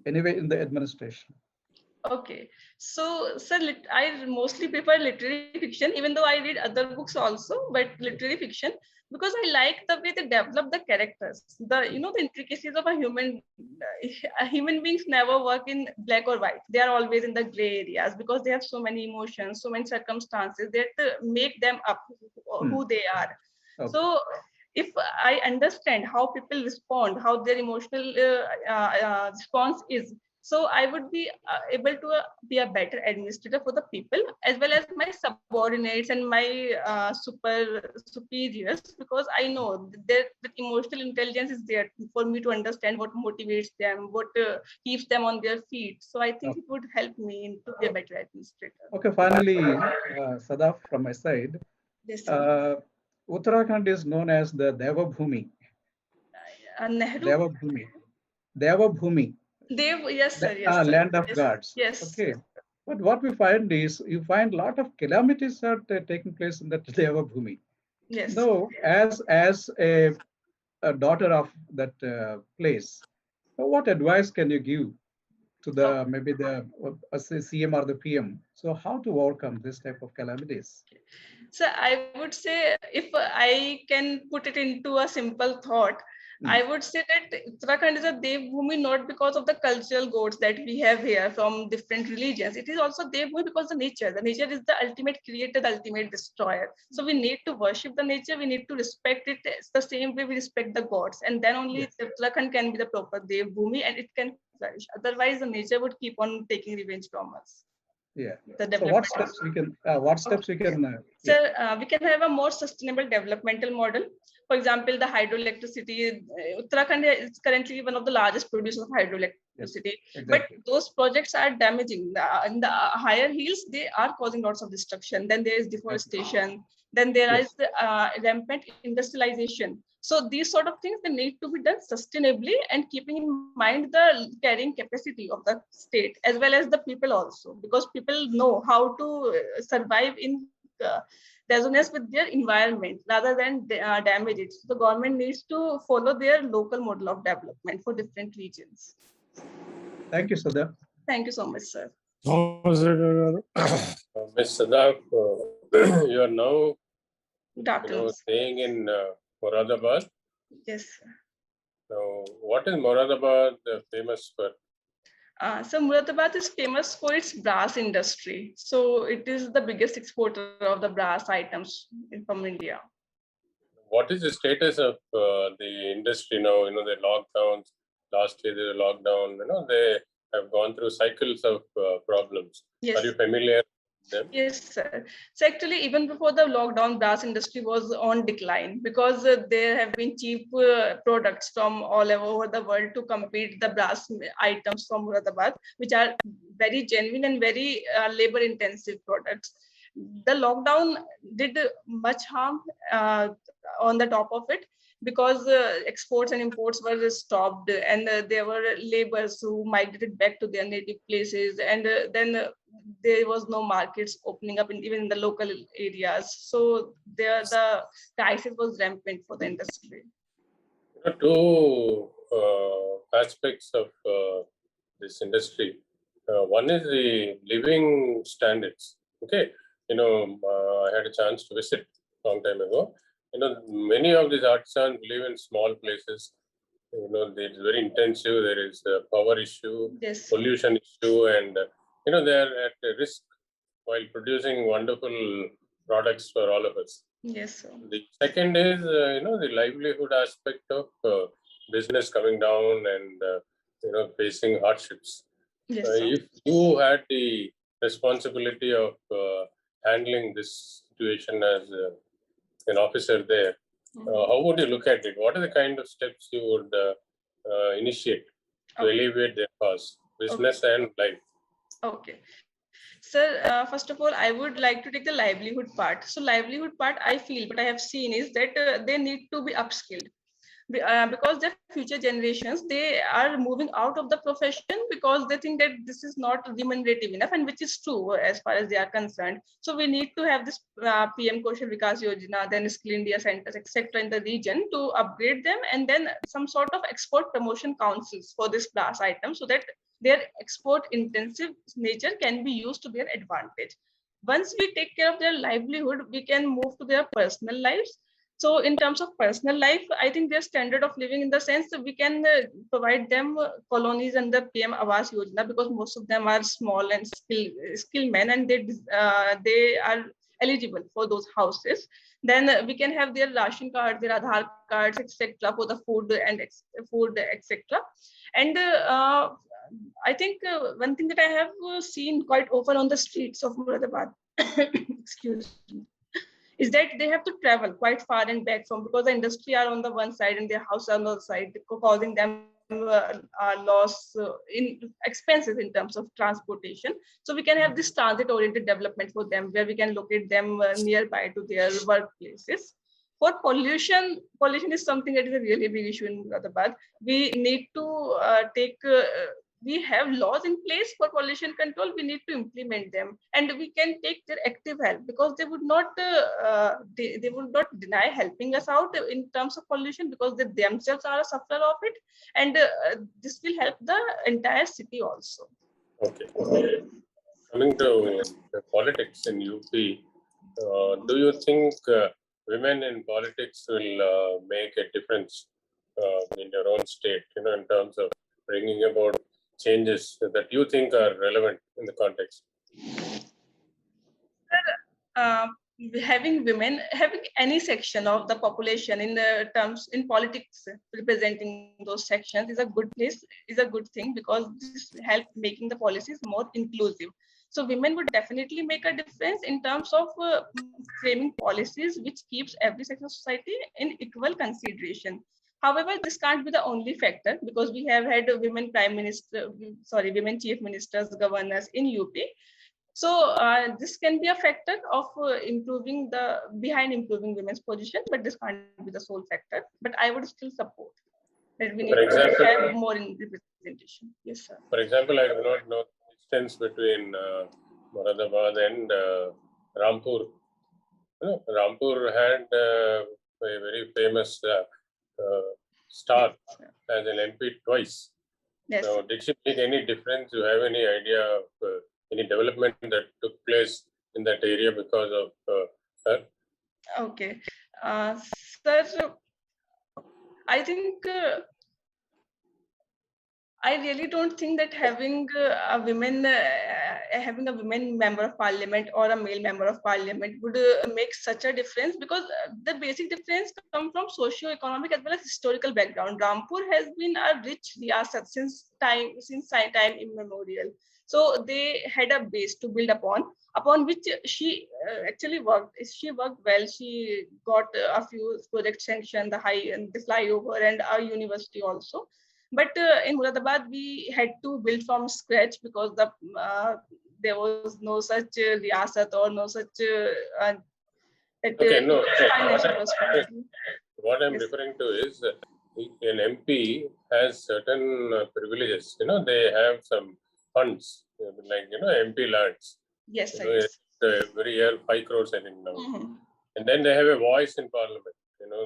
anyway in the administration? Okay, so sir, I mostly prefer literary fiction, even though I read other books also, but literary fiction, because I like the way they develop the characters. The intricacies of a human beings never work in black or white. They are always in the gray areas because they have so many emotions, so many circumstances that make them up who they are. Okay. So if I understand how people respond, how their emotional response is, so I would be able to be a better administrator for the people, as well as my subordinates and my superiors, because I know that emotional intelligence is there for me to understand what motivates them, what keeps them on their feet. So I think it would help me to be a better administrator. Okay, finally, Sadaf, from my side, Yes, sir. Uttarakhand is known as the Devabhumi. Nehru? Devabhumi. Yes, sir. Yes, sir. Land of gods. Yes. Okay. But what we find is you find a lot of calamities are taking place in that Devabhumi. Yes. So as a daughter of that place, what advice can you give to the maybe the CM or the PM? So how to overcome this type of calamities? So I would say, if I can put it into a simple thought, I would say that Uttarakhand is a Devbhumi not because of the cultural gods that we have here from different religions. It is also Devbhumi because the nature is the ultimate creator, the ultimate destroyer. So we need to worship the nature. We need to respect it. It's the same way we respect the gods, and then only Uttarakhand can be the proper Devbhumi and it can flourish. Otherwise, the nature would keep on taking revenge from us. Yeah. So what steps we can? We can have a more sustainable developmental model. For example, the hydroelectricity. Uttarakhand is currently one of the largest producers of hydroelectricity. Exactly. But those projects are damaging. In the higher hills, they are causing lots of destruction. Then there is deforestation. Then there is rampant industrialization. So these sort of things, they need to be done sustainably and keeping in mind the carrying capacity of the state as well as the people also, because people know how to survive in resonance with their environment rather than damage it. So the government needs to follow their local model of development for different regions. Thank you, Sadaf. Thank you so much, sir. Ms. Sadaf, you are now staying in Moradabad. Yes. So, what is Moradabad famous for? So Moradabad is famous for its brass industry. So it is the biggest exporter of the brass items from India. What is the status of the industry now? The lockdowns. Last year there was a lockdown. They have gone through cycles of problems. Yes. Are you familiar them? Yes, sir. So actually, even before the lockdown, brass industry was on decline because there have been cheap products from all over the world to compete the brass items from Muradabad, which are very genuine and very labor-intensive products. The lockdown did much harm on the top of it because exports and imports were stopped, and there were laborers who migrated back to their native places, and then there was no markets opening up even in the local areas. So there the crisis was rampant for the industry. Two aspects of this industry. One is the living standards. Okay, I had a chance to visit long time ago. Many of these artisans live in small places. It's very intensive. There is a power issue, Yes. pollution issue, and they are at a risk while producing wonderful products for all of us. Yes, sir. The second is, the livelihood aspect of business coming down and, facing hardships. Yes, sir. If you had the responsibility of handling this situation as an officer there, how would you look at it? What are the kind of steps you would initiate to alleviate their cause, business and life? Okay. Sir, first of all, I would like to take the livelihood part. So livelihood part, I feel, what I have seen is that they need to be upskilled. Because the future generations, they are moving out of the profession because they think that this is not remunerative enough, and which is true as far as they are concerned. So we need to have this PM Kaushal Vikas Yojana, then Skill India centers, etc. in the region to upgrade them, and then some sort of export promotion councils for this brass item so that their export intensive nature can be used to their advantage. Once we take care of their livelihood, we can move to their personal lives. So in terms of personal life, I think their standard of living, in the sense that we can provide them colonies under PM Awas Yojana, because most of them are small and skilled men, and they are eligible for those houses. Then we can have their ration cards, their Aadhaar cards, etc. for the food, etc. And I think one thing that I have seen quite often on the streets of Muradabad, excuse me, is that they have to travel quite far and back from, because the industry are on the one side and their house are on the other side, causing them loss in expenses in terms of transportation. So we can have this transit oriented development for them, where we can locate them nearby to their workplaces. For pollution is something that is a really big issue in Hyderabad. We need to we have laws in place for pollution control. We need to implement them, and we can take their active help, because they would not they would not deny helping us out in terms of pollution, because they themselves are a sufferer of it, and this will help the entire city also. Okay. Coming to the politics in UP, do you think women in politics will make a difference in your own state, in terms of bringing about changes that you think are relevant in the context? Having women, having any section of the population in the terms in politics representing those sections is a good place, is a good thing, because this help making the policies more inclusive. So women would definitely make a difference in terms of framing policies which keeps every section of society in equal consideration. However, this can't be the only factor, because we have had women women chief ministers, governors in UP. So this can be a factor of improving women's position, but this can't be the sole factor. But I would still support that we need to have more in representation. Yes, sir. For example, I do not know the distance between Moradabad and Rampur. Rampur had a very famous star as an MP twice. Yes. So did she make any difference? Do you have any idea of any development that took place in that area because of her? Okay. Sir, I think I really don't think that having a women having a women member of parliament or a male member of parliament would make such a difference, because the basic difference comes from socio-economic as well as historical background. Rampur has been a rich riyasat since time immemorial. So they had a base to build upon which she actually worked. She worked well. She got a few projects sanctioned, the flyover and our university also. But in Muradabad, we had to build from scratch because there was no such riyasat or no such Okay, no. financial perspective. What I'm Yes. referring to is that an MP has certain privileges. They have some funds, like MP lands. Yes, You know, yes. every year 5 crores, I think now. Mhm. And then they have a voice in parliament.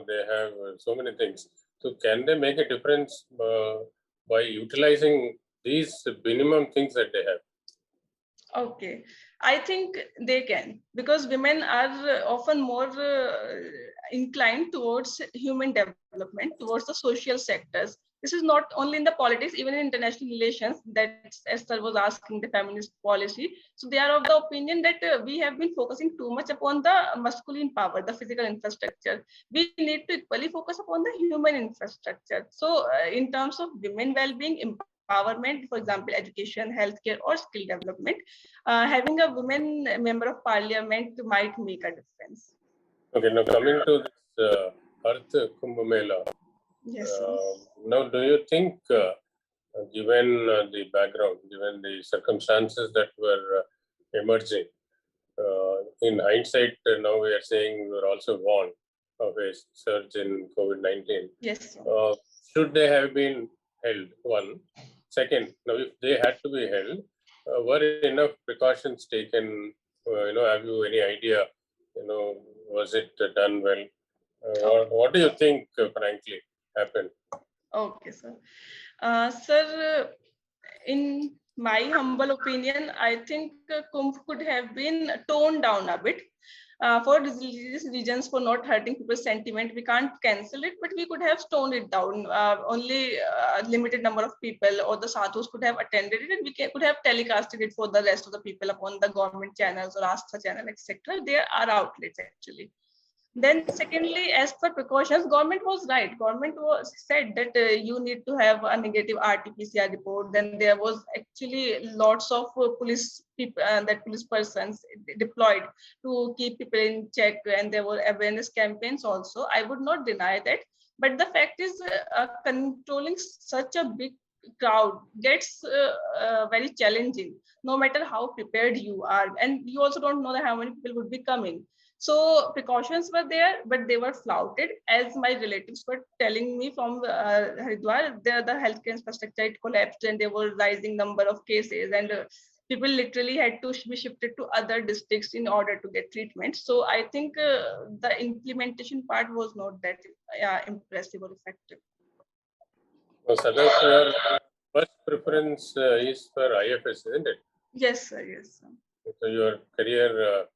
They have so many things. So can they make a difference by utilizing these minimum things that they have? Okay, I think they can, because women are often more inclined towards human development, towards the social sectors. This is not only in the politics, even in international relations, that Esther was asking the feminist policy. So they are of the opinion that we have been focusing too much upon the masculine power, the physical infrastructure. We need to equally focus upon the human infrastructure. So in terms of women well-being, empowerment, for example, education, healthcare, or skill development, having a women member of parliament might make a difference. Okay, now coming to this Earth Kumbh Mela. Yes, sir. Now, do you think, given the background, given the circumstances that were emerging, in hindsight, now we are saying we were also warned of a surge in COVID-19. Yes, sir. Should they have been held? One. Second, now if they had to be held, were enough precautions taken? Have you any idea? Was it done well? What do you think, frankly, happened? Okay, sir. Sir, in my humble opinion, I think Kumbh could have been toned down a bit. For religious reasons, for not hurting people's sentiment, we can't cancel it, but we could have toned it down. Only a limited number of people or the sadhus could have attended it, and we could have telecasted it for the rest of the people upon the government channels or Astha channel, etc. There are outlets actually. Then secondly, as per precautions, government was right. Government was said that you need to have a negative RT-PCR report. Then there was actually lots of police people, that police persons deployed to keep people in check, and there were awareness campaigns also. I would not deny that, but the fact is, controlling such a big crowd gets very challenging, no matter how prepared you are, and you also don't know that how many people would be coming. So precautions were there, but they were flouted. As my relatives were telling me from Haridwar, the healthcare infrastructure, it collapsed, and there were rising number of cases, and people literally had to be shifted to other districts in order to get treatment. So I think the implementation part was not that impressive or effective. So, Sadat, your first preference is for IFS, isn't it? Yes, sir. Yes, sir. So your career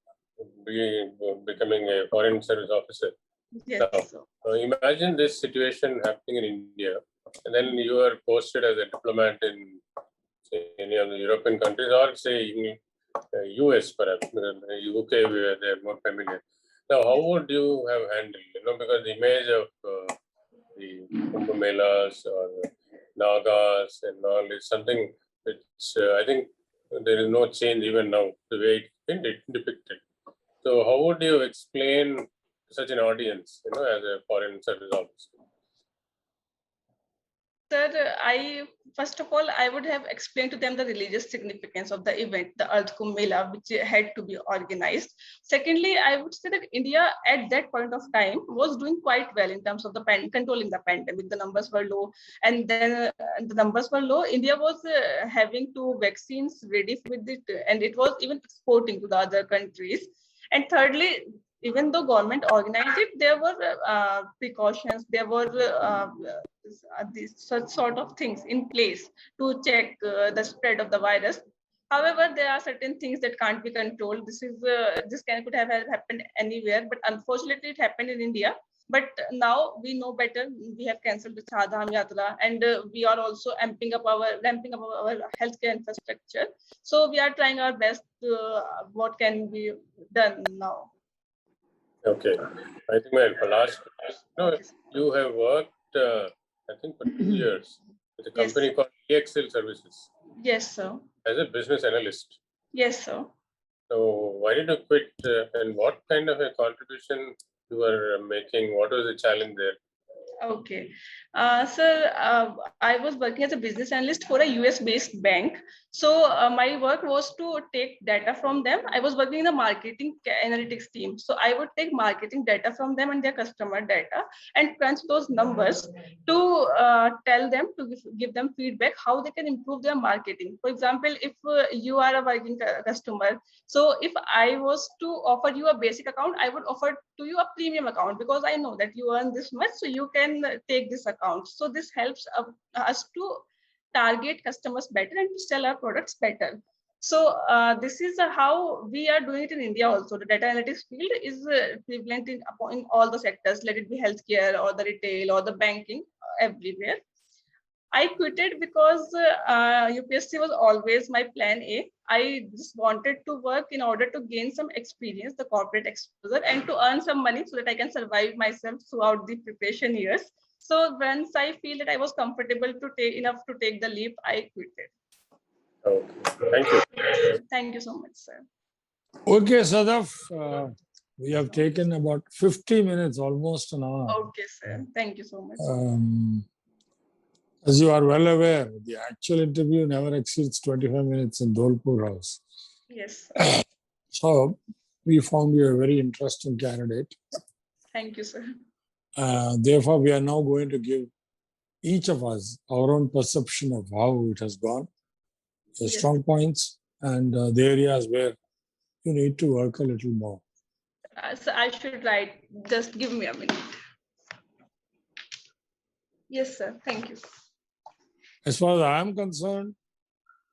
becoming a foreign service officer. Yes, Now, sir. imagine this situation happening in India, and then you are posted as a diplomat in, say, any of the European countries, or say in US perhaps, UK where they are more familiar. Now, how would you have handled? Because the image of the Kumbh Melas or Nagas and all is something which I think there is no change even now the way it's been depicted. So how would you explain to such an audience, as a foreign service officer? Sir, first of all, I would have explained to them the religious significance of the event, the Earth Kumbh Mela, which had to be organized. Secondly, I would say that India at that point of time was doing quite well in terms of the controlling the pandemic. The numbers were low, and then the numbers were low. India was having 2 vaccines ready with it, and it was even exporting to the other countries. And thirdly, even though government organized it, there were precautions, there were these such sort of things in place to check the spread of the virus. However, there are certain things that can't be controlled. This could have happened anywhere, but unfortunately, it happened in India. But now we know better. We have cancelled the Chardham Yatra, and we are also ramping up our healthcare infrastructure. So we are trying our best. What can be done now? Okay. I think my last, you have worked, I think, for 2 years with a Yes. company called EXL Services Yes, sir. as a business analyst. Yes, sir. So why did you quit, and what kind of a contribution you were making? What was the challenge there? Okay. Sir, I was working as a business analyst for a US-based bank. So my work was to take data from them. I was working in the marketing analytics team. So I would take marketing data from them and their customer data and crunch those numbers to tell them, to give them feedback how they can improve their marketing. For example, if you are a working customer, so if I was to offer you a basic account, I would offer to you a premium account because I know that you earn this much, so you can take this account. So this helps us to target customers better and to sell our products better. So this is how we are doing it in India also. The data analytics field is prevalent in all the sectors, let it be healthcare or the retail or the banking, everywhere. I quitted because UPSC was always my plan A. I just wanted to work in order to gain some experience, the corporate exposure, and to earn some money so that I can survive myself throughout the preparation years. So once I feel that I was comfortable to take enough to take the leap, I quitted. Okay. Thank you. Thank you so much, sir. Okay, Sadaf, we have taken about 50 minutes, almost an hour. Okay, sir. Thank you so much. As you are well aware, the actual interview never exceeds 25 minutes in Dholpur House. Yes. So we found you a very interesting candidate. Thank you, sir. Therefore, we are now going to give each of us our own perception of how it has gone, the Yes. strong points, and the areas where you need to work a little more. So I should write. Just give me a minute. Yes, sir. Thank you. As far as I am concerned,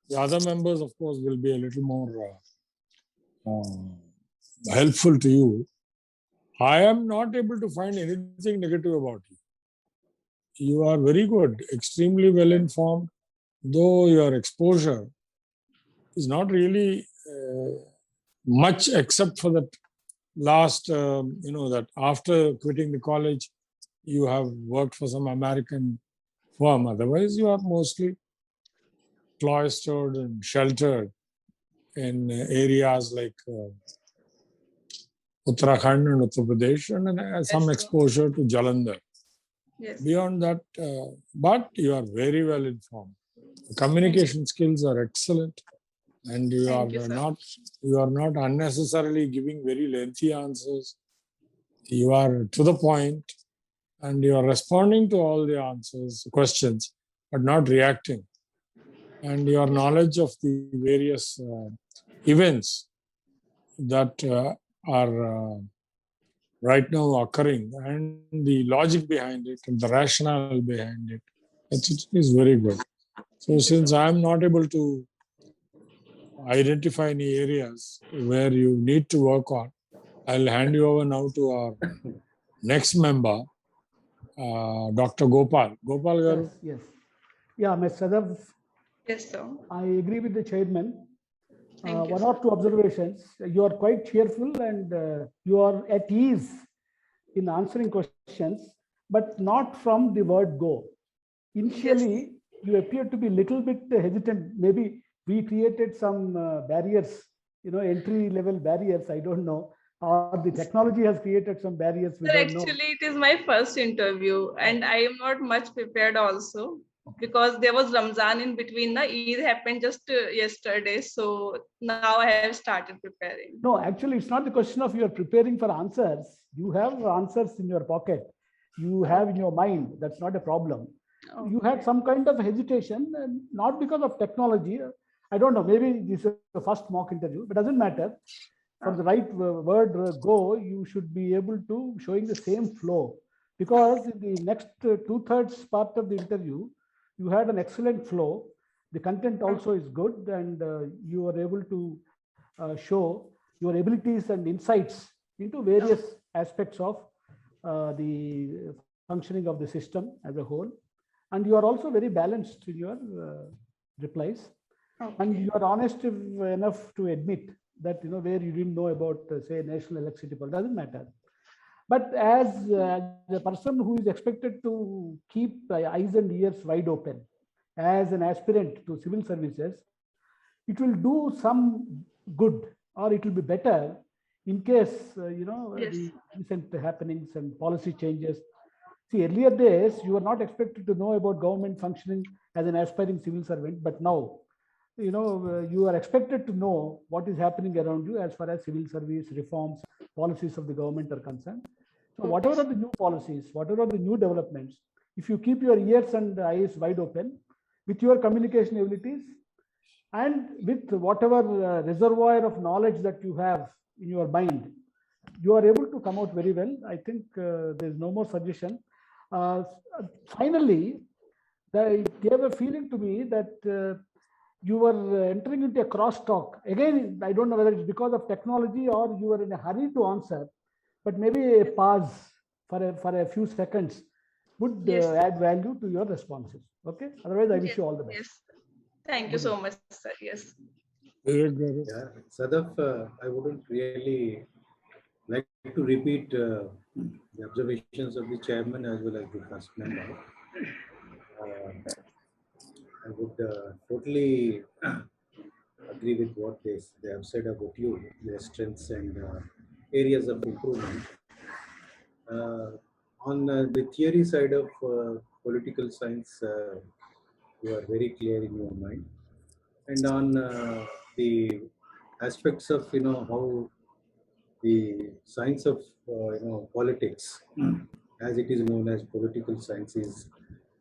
the other members, of course, will be a little more helpful to you. I am not able to find anything negative about you. You are very good, extremely well informed, though your exposure is not really much except for that last, that after quitting the college, you have worked for some American firm. Otherwise, you are mostly cloistered and sheltered in areas like Uttarakhand and Uttar Pradesh, and some sir. exposure to Jalandhar. Yes. Beyond that, but you are very well informed. The communication skills are excellent, and you Thank you, sir. are not unnecessarily giving very lengthy answers. You are to the point, and you are responding to all the questions, but not reacting. And your knowledge of the various events that are right now occurring and the logic behind it and the rationale behind it, it is very good. So since I am not able to identify any areas where you need to work on, I'll hand you over now to our next member, Dr. Gopal. Gopal Garu. Yes. Yeah, Ms. Sadaf, Yes, sir. I agree with the chairman. Thank you, One sir. or two observations. You are quite cheerful and you are at ease in answering questions, but not from the word go. Initially, you appear to be a little bit hesitant. Maybe we created some barriers, entry level barriers. I don't know. Or the technology has created some barriers. We Sir, don't know. actually, it is my first interview, and I am not much prepared also because there was Ramzan in between. The Eid happened just yesterday, so now I have started preparing. No, actually, it's not the question of you are preparing for answers. You have answers in your pocket. You have in your mind. That's not a problem. Okay. You had some kind of hesitation, and not because of technology. I don't know. Maybe this is the first mock interview, but doesn't matter. For the right word go, you should be able to showing the same flow, because in the next 2/3 part of the interview, you had an excellent flow. The content also is good, and you are able to show your abilities and insights into various aspects of the functioning of the system as a whole. And you are also very balanced in your replies. And you are honest enough to admit that, where you didn't know about, say, national electricity policy, doesn't matter. But as the person who is expected to keep eyes and ears wide open as an aspirant to civil services, it will do some good, or it will be better in case, the recent happenings and policy changes. See, earlier days, you were not expected to know about government functioning as an aspiring civil servant, but now, you are expected to know what is happening around you as far as civil service reforms, policies of the government are concerned. So whatever are the new policies, whatever are the new developments, if you keep your ears and eyes wide open with your communication abilities and with whatever reservoir of knowledge that you have in your mind, you are able to come out very well. I think there's no more suggestion. Finally, it gave a feeling to me that you were entering into a crosstalk. Again, I don't know whether it's because of technology or you were in a hurry to answer, but maybe a pause for a few seconds would add value to your responses. Okay. Otherwise, I wish you all the best. Yes. Thank you so much, sir. Yes. Very good. Yeah, Sadaf, I wouldn't really like to repeat the observations of the chairman as well as the first member. I would totally agree with what they have said about you, their strengths and areas of improvement. On the theory side of political science, you are very clear in your mind. And on the aspects of, how the science of, politics, as it is known as political science, is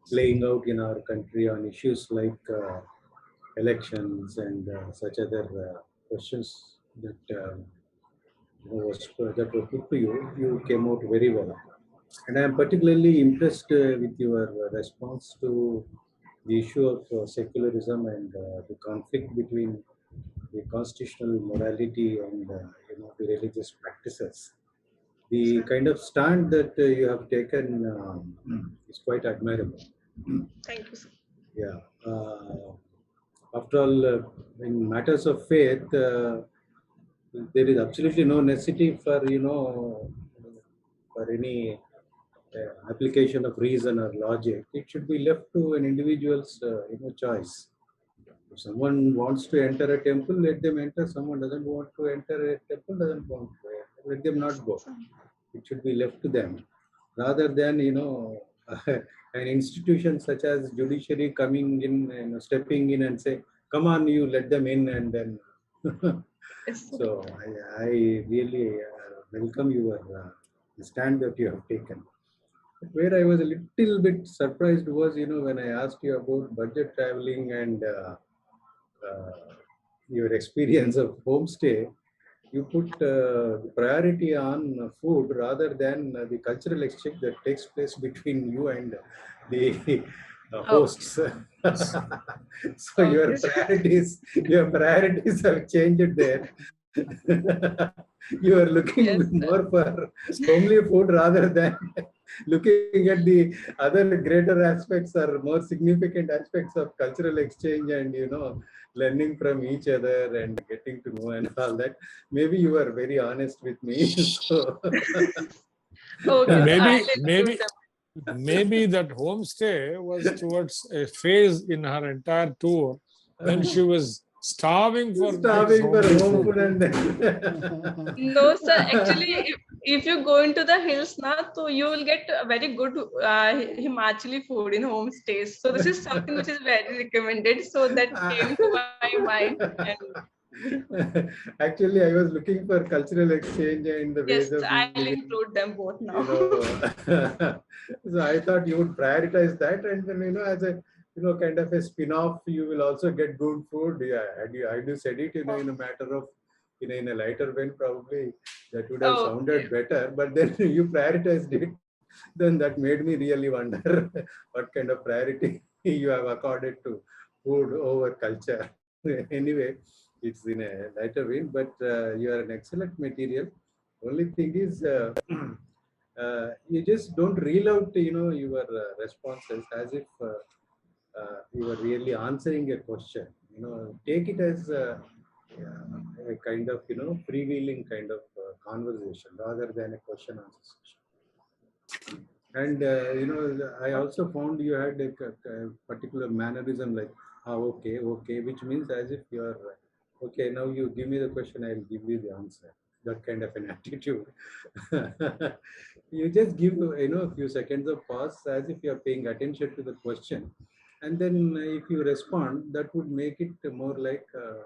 playing out in our country on issues like elections and such other questions that that were put to you. You came out very well, and I am particularly impressed with your response to the issue of secularism and the conflict between the constitutional morality and the religious practices. The kind of stand that you have taken is quite admirable. Thank you, sir. Yeah. After all, in matters of faith, there is absolutely no necessity for for any application of reason or logic. It should be left to an individual's choice. If someone wants to enter a temple, let them enter. Someone doesn't want to enter a temple, doesn't want to enter. Let them not go. It should be left to them, rather than an institution such as judiciary coming in, stepping in and say, "Come on, you let them in," and then. So I really welcome your stand that you have taken. Where I was a little bit surprised was, when I asked you about budget traveling and your experience of homestay, you put priority on food rather than the cultural exchange that takes place between you and the hosts. So your priorities have changed there. You are looking more for homely food rather than looking at the other greater aspects or more significant aspects of cultural exchange and learning from each other and getting to know and all that. Maybe you are very honest with me. So Okay. Maybe that homestay was towards a phase in her entire tour when she was starving for home food and No, sir. Actually, if you go into the hills now, so you will get very good Himachali food in homestays. So this is something which is very recommended. So that came to my mind. And actually, I was looking for cultural exchange and the ways of I'll living. include them both now. So I thought you would prioritize that, and then as a kind of a spin-off, you will also get good food. Yeah, had you said it in a matter of in a lighter vein, probably that would have sounded better. But then you prioritized it. Then that made me really wonder what kind of priority you have accorded to food over culture. Anyway, it's in a lighter vein, but you are an excellent material. Only thing is, you just don't reel out, your responses as if you are really answering a question. Take it as a kind of, freewheeling kind of conversation rather than a question answer session. And I also found you had a particular mannerism like, okay, which means as if you are okay. Now you give me the question, I'll give you the answer. That kind of an attitude. You just give a few seconds of pause as if you are paying attention to the question, and then if you respond, that would make it more like a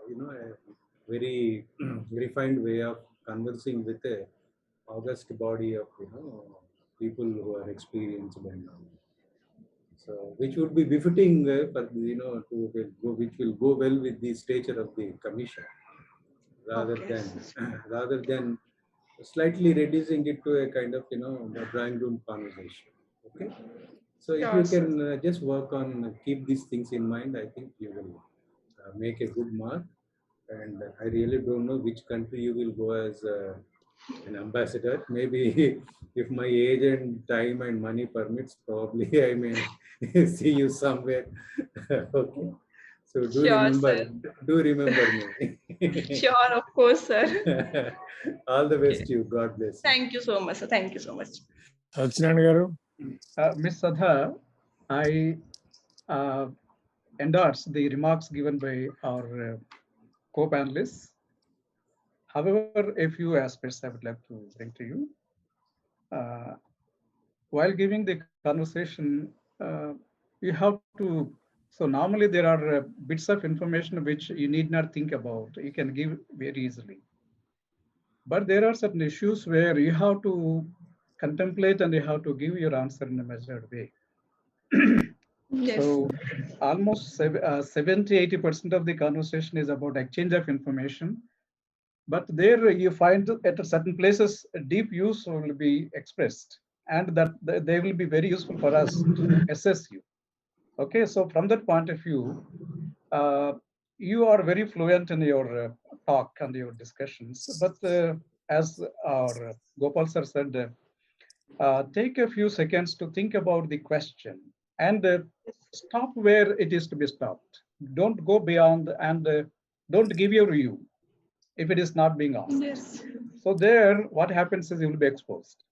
very refined way of conversing with a august body of people who are experienced and all. So which would be befitting which will go well with the stature of the commission rather Okay. than slightly reducing it to a kind of a drawing room conversation. Okay, so if Sure, you sir. can just work on keep these things in mind, I think you will make a good mark. And I really don't know which country you will go as an ambassador. Maybe if my age and time and money permits, probably I may see you somewhere. Okay. So Sure, sir. do remember me. Sure, of course, sir. All the best Okay. to you. God bless you. Thank you so much, sir. Thank you so much. Satyanarayana garu. Ms. Sadha, I endorse the remarks given by our co-panelists. However, a few aspects I would like to bring to you. While giving the conversation, you have to, so normally there are bits of information which you need not think about. You can give very easily. But there are certain issues where you have to contemplate and you have to give your answer in a measured way. Yes. So almost 70-80% of the conversation is about exchange of information. But there you find at certain places, deep use will be expressed, and that they will be very useful for us to assess you. Okay, so from that point of view, you are very fluent in your talk and your discussions. But as our Gopal sir said, take a few seconds to think about the question and stop where it is to be stopped. Don't go beyond and don't give your view if it is not being asked. Yes. So there, what happens is you will be exposed.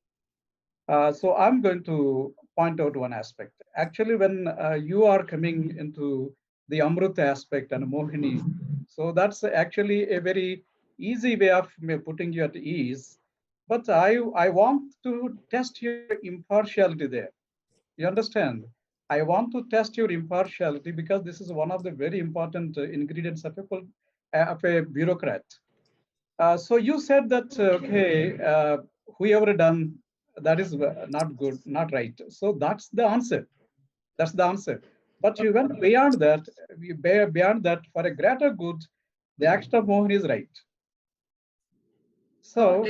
So I'm going to point out one aspect. Actually, when you are coming into the Amrut aspect and Mohini, so that's actually a very easy way of putting you at ease. But I want to test your impartiality there. You understand? I want to test your impartiality because this is one of the very important ingredients of a bureaucrat. So you said that, okay, whoever done that is not good, not right. So that's the answer. That's the answer. But you went beyond that, beyond that for a greater good, the action of Mohan is right. So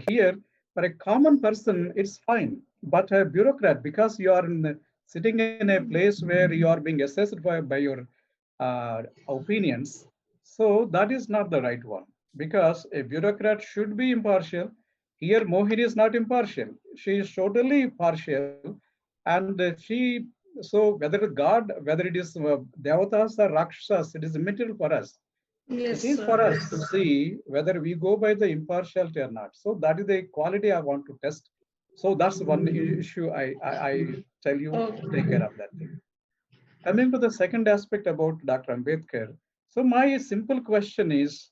here, for a common person, it's fine. But a bureaucrat, because you are sitting in a place where you are being assessed by your opinions, so that is not the right one. Because a bureaucrat should be impartial. Here, Mohini is not impartial. She is totally partial. And so whether God, whether it is Devatas or Rakshasas, it is immaterial for us. Yes, It is sir. for us to see whether we go by the impartiality or not. So that is the quality I want to test. So that's one issue I tell you, take care of that thing. Coming to the second aspect about Dr. Ambedkar. So my simple question is,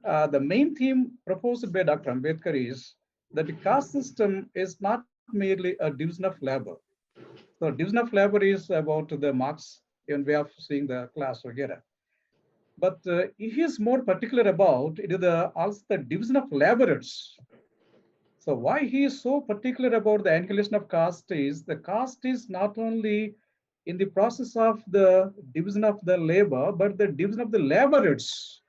the main theme proposed by Dr. Ambedkar is that the caste system is not merely a division of labor. So division of labor is about the marks in way of seeing the class or but he is more particular about it is also the division of laborers. So why he is so particular about the annihilation of caste is the caste is not only in the process of the division of the labor, but the division of the laborers.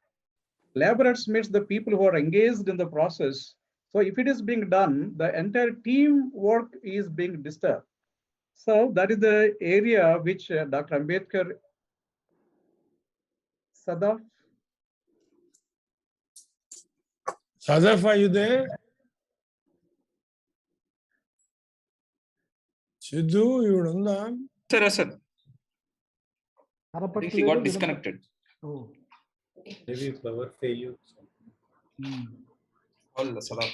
Laborers means the people who are engaged in the process. So if it is being done, the entire team work is being disturbed. So that is the area which Dr. Ambedkar, Sadaf, Sadaf, are you there? Sidhu, ఈవిడుందా? Sir, yes, sir. I think కనపట్లేదు, she got వినప- disconnected. Oh. Maybe power failure. All the Sadaf.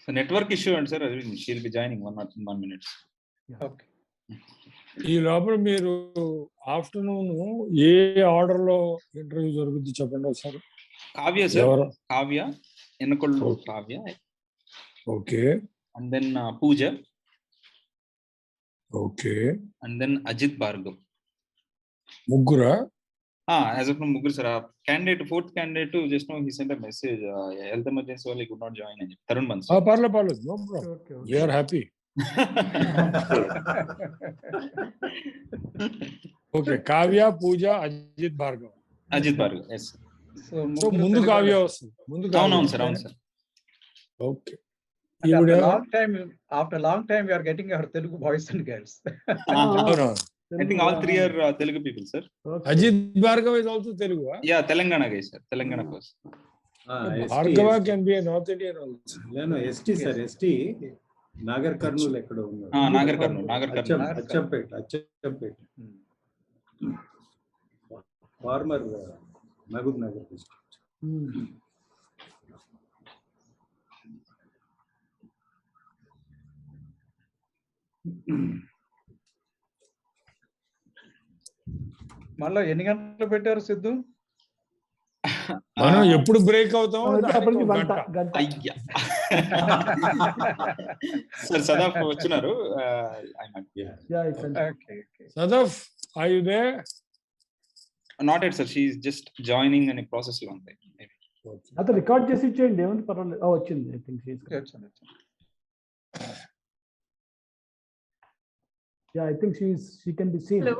So network issue, and sir, she'll be joining 1 minute. Okay. ఈ లోపల మీరు afternoon ఏ order లో interview జరుగుతుంది చెప్పండి ఒకసారి. Kavya, sir. ఎవరు? Kavya. Ennakollu Kavya. Okay And then Pooja. Okay, And then Ajit Bhargav. ముగ్గురా? As of now, Mugur sir, candidate, fourth candidate, just now he sent a message. Health emergency only could not join. Tarun Bansal. పర్లేదు, no problem, Okay, okay. We are happy. Okay, Kavya, Pooja, Ajit Bhargav. Ajit Bhargav, yes. So ముందు కావ్య వస్తుంది, ముందు కావ్య. అవును sir, అవును sir. Okay, And ఈవిడ after a long time, we are getting our Telugu boys and girls. అవును. I think all three are Telugu people, sir. Okay. Ajit Bhargav is also Telugu. Yeah, Telangana guys, sir. Telangana person. Bhargava can be north Indian also. No, ST sir, ST. Nagarkurnool ఎక్కడ ఉన్నారు? Nagar Karnool. Achampet. Former Mahabubnagar district. మళ్ళీ ఎన్ని గంటలు పెట్టారు సిద్ధు? మనం ఎప్పుడు break అవుతామో అప్పటికి దానికి ఒక గంట గంట. గంట. అయ్యా. Sir, Sadaf వచ్చినారు. Yeah, it's an- Okay. Sadaf, are you there? Not yet, sir. She's just joining in a process లో ఉంది. Maybe. అతను రికార్డ్ చేసి ఇచ్చేయండి, ఏముంది పర్వాలేదు. వచ్చింది, ఐ థింక్ వచ్చాను. I think she can be seen. Hello.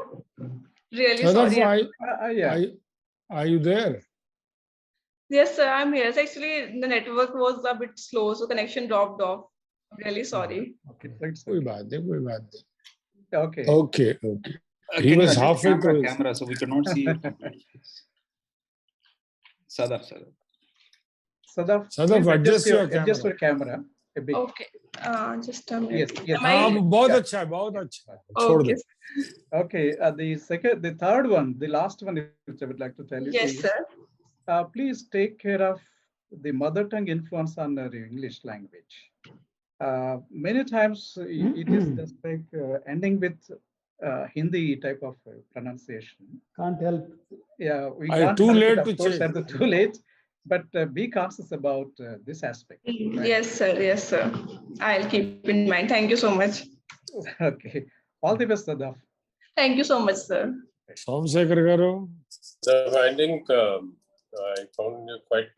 Really సదఫ్, sorry. Yeah. are you there? Yes, sir, I'm here. So actually, the network was a bit slow, so connection dropped off. Really sorry. It's कोई बात नहीं, कोई बात नहीं. okay. Okay, okay. He Can you was adjust halfway through his- camera, so we could not see. Sadaf. Sadaf, Sadaf, please adjust your adjust your camera a bit. Okay. Just a minute. Yes. Am I- बहुत अच्छा है, बहुत अच्छा है. छोड़ दे. Okay. Okay. The third one, the last one, which I would like to tell you. Yes, is, sir. please take care of the mother tongue influence on the English language. Many times it is just like ending with Hindi type of pronunciation. Can't help. Yeah, we I can't too help late it, to of course, change. at the too late. But be conscious about this aspect. Right? Yes, sir. Yes, sir. I'll keep in mind. Thank you so much. Okay. All the best, Sadaf. Thank you so much, sir. Somashekhar garu, So I think I found you quite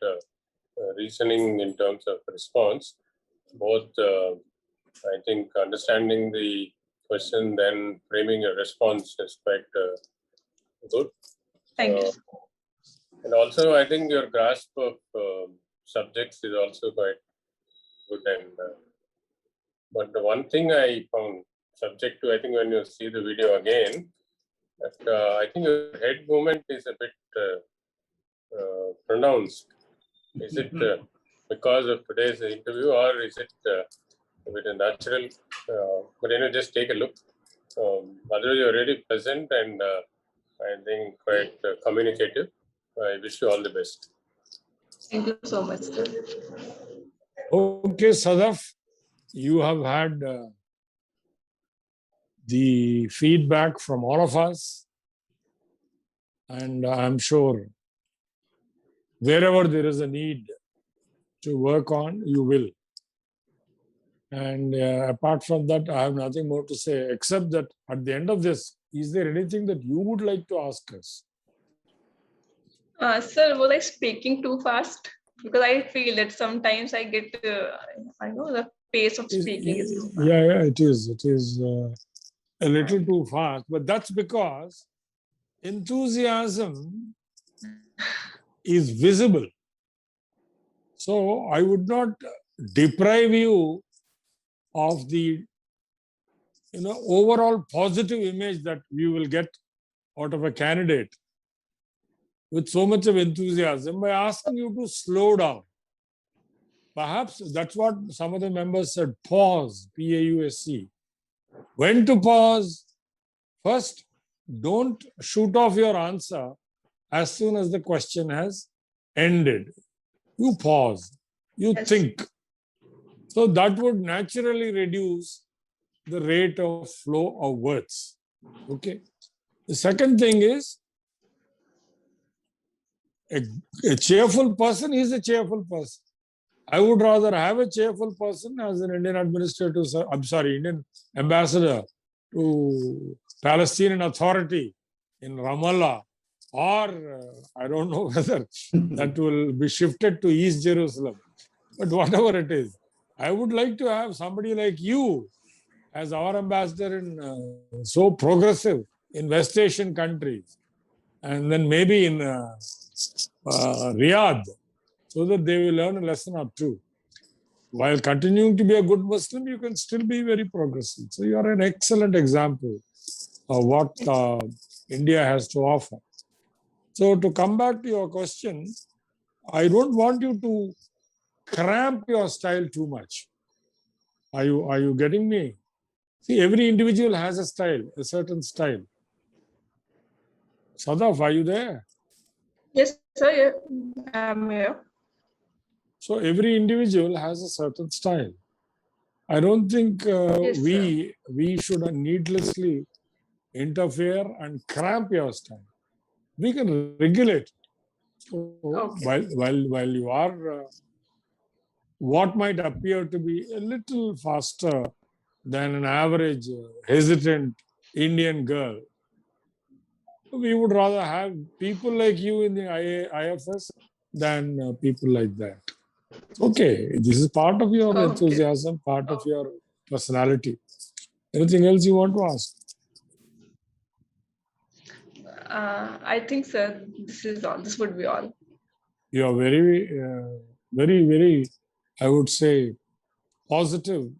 reasoning in terms of response. Both, I think, understanding the question, then framing a response is quite good. Thank you. And also, I think your grasp of subjects is also quite good. And but the one thing I found, subject to, I think, when you see the video again, that I think your head movement is a bit pronounced. Is it because of today's interview, or is it a bit natural? But anyway, just take a look. Otherwise, you're really pleasant and I think quite communicative. I wish you all the best. Thank you so much, sir. okay, Sadaf, you have had the feedback from all of us, and I'm sure wherever there is a need to work on, you will. And apart from that, I have nothing more to say, except that at the end of this is there anything that you would like to ask us? Sir, was I speaking too fast? Because I feel that sometimes I get, I know the pace of speaking is too fast. Yeah, it is. It is a little too fast, but that's because enthusiasm is visible. So I would not deprive you of the overall positive image that we will get out of a candidate with so much of enthusiasm by asking you to slow down. Perhaps that's what some of the members said, pause, P-A-U-S-E. When to pause? First, don't shoot off your answer as soon as the question has ended. You pause, you Yes. think. So that would naturally reduce the rate of flow of words. Okay. The second thing is, a cheerful person is a cheerful person. I would rather have a cheerful person as an Indian Indian ambassador to Palestinian Authority in Ramallah, or I don't know whether that will be shifted to East Jerusalem. But whatever it is, I would like to have somebody like you as our ambassador in so progressive in West Asian countries, and then maybe in Riyadh, so that they will learn a lesson or two. While continuing to be a good Muslim, you can still be very progressive. So you are an excellent example of what India has to offer. So to come back to your question, I don't want you to cramp your style too much. Are you getting me? See, every individual has a style, a certain style. Sadaf, are you there? Yes, sir. Yeah, I'm here. So every individual has a certain style. I don't think Yes, we should needlessly interfere and cramp your style. We can regulate. So Okay. while you are what might appear to be a little faster than an average hesitant Indian girl, we would rather have people like you in the IFS than people like that. Okay, this is part of your Okay. enthusiasm, part of your personality. Anything else you want to ask? I think, sir, this is all. This would be all. You are very, very, I would say, positive,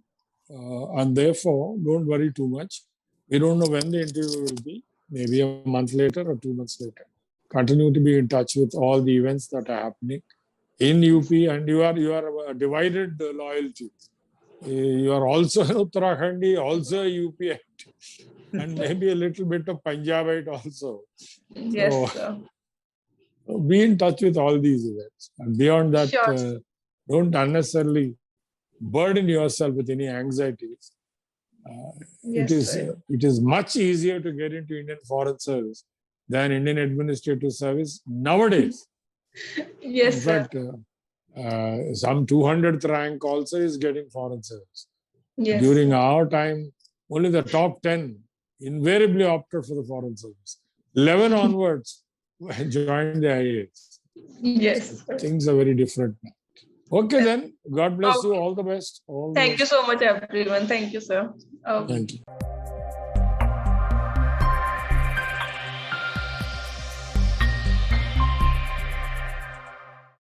and therefore don't worry too much. We don't know when the interview will be, maybe a month later or 2 months later. Continue to be in touch with all the events that are happening in UP, and you are a divided loyalty. You are also an Uttarakhandi, also a UP, and maybe a little bit of Punjabite also. Yes, So, sir. be in touch with all these events. And beyond that, Sure. don't unnecessarily burden yourself with any anxieties. Yes, sir. It is much easier to get into Indian Foreign Service than Indian Administrative Service nowadays. Yes, In sir. fact, some 200th rank also is getting Foreign Service. Yes. During our time, only the top 10 invariably opted for the Foreign Service. 11 onwards joined the IAS. Yes, sir. Things are very different now. Okay, then. God bless you. All the best. All the Thank you best. so much, everyone. Thank you, sir. Okay. Thank you.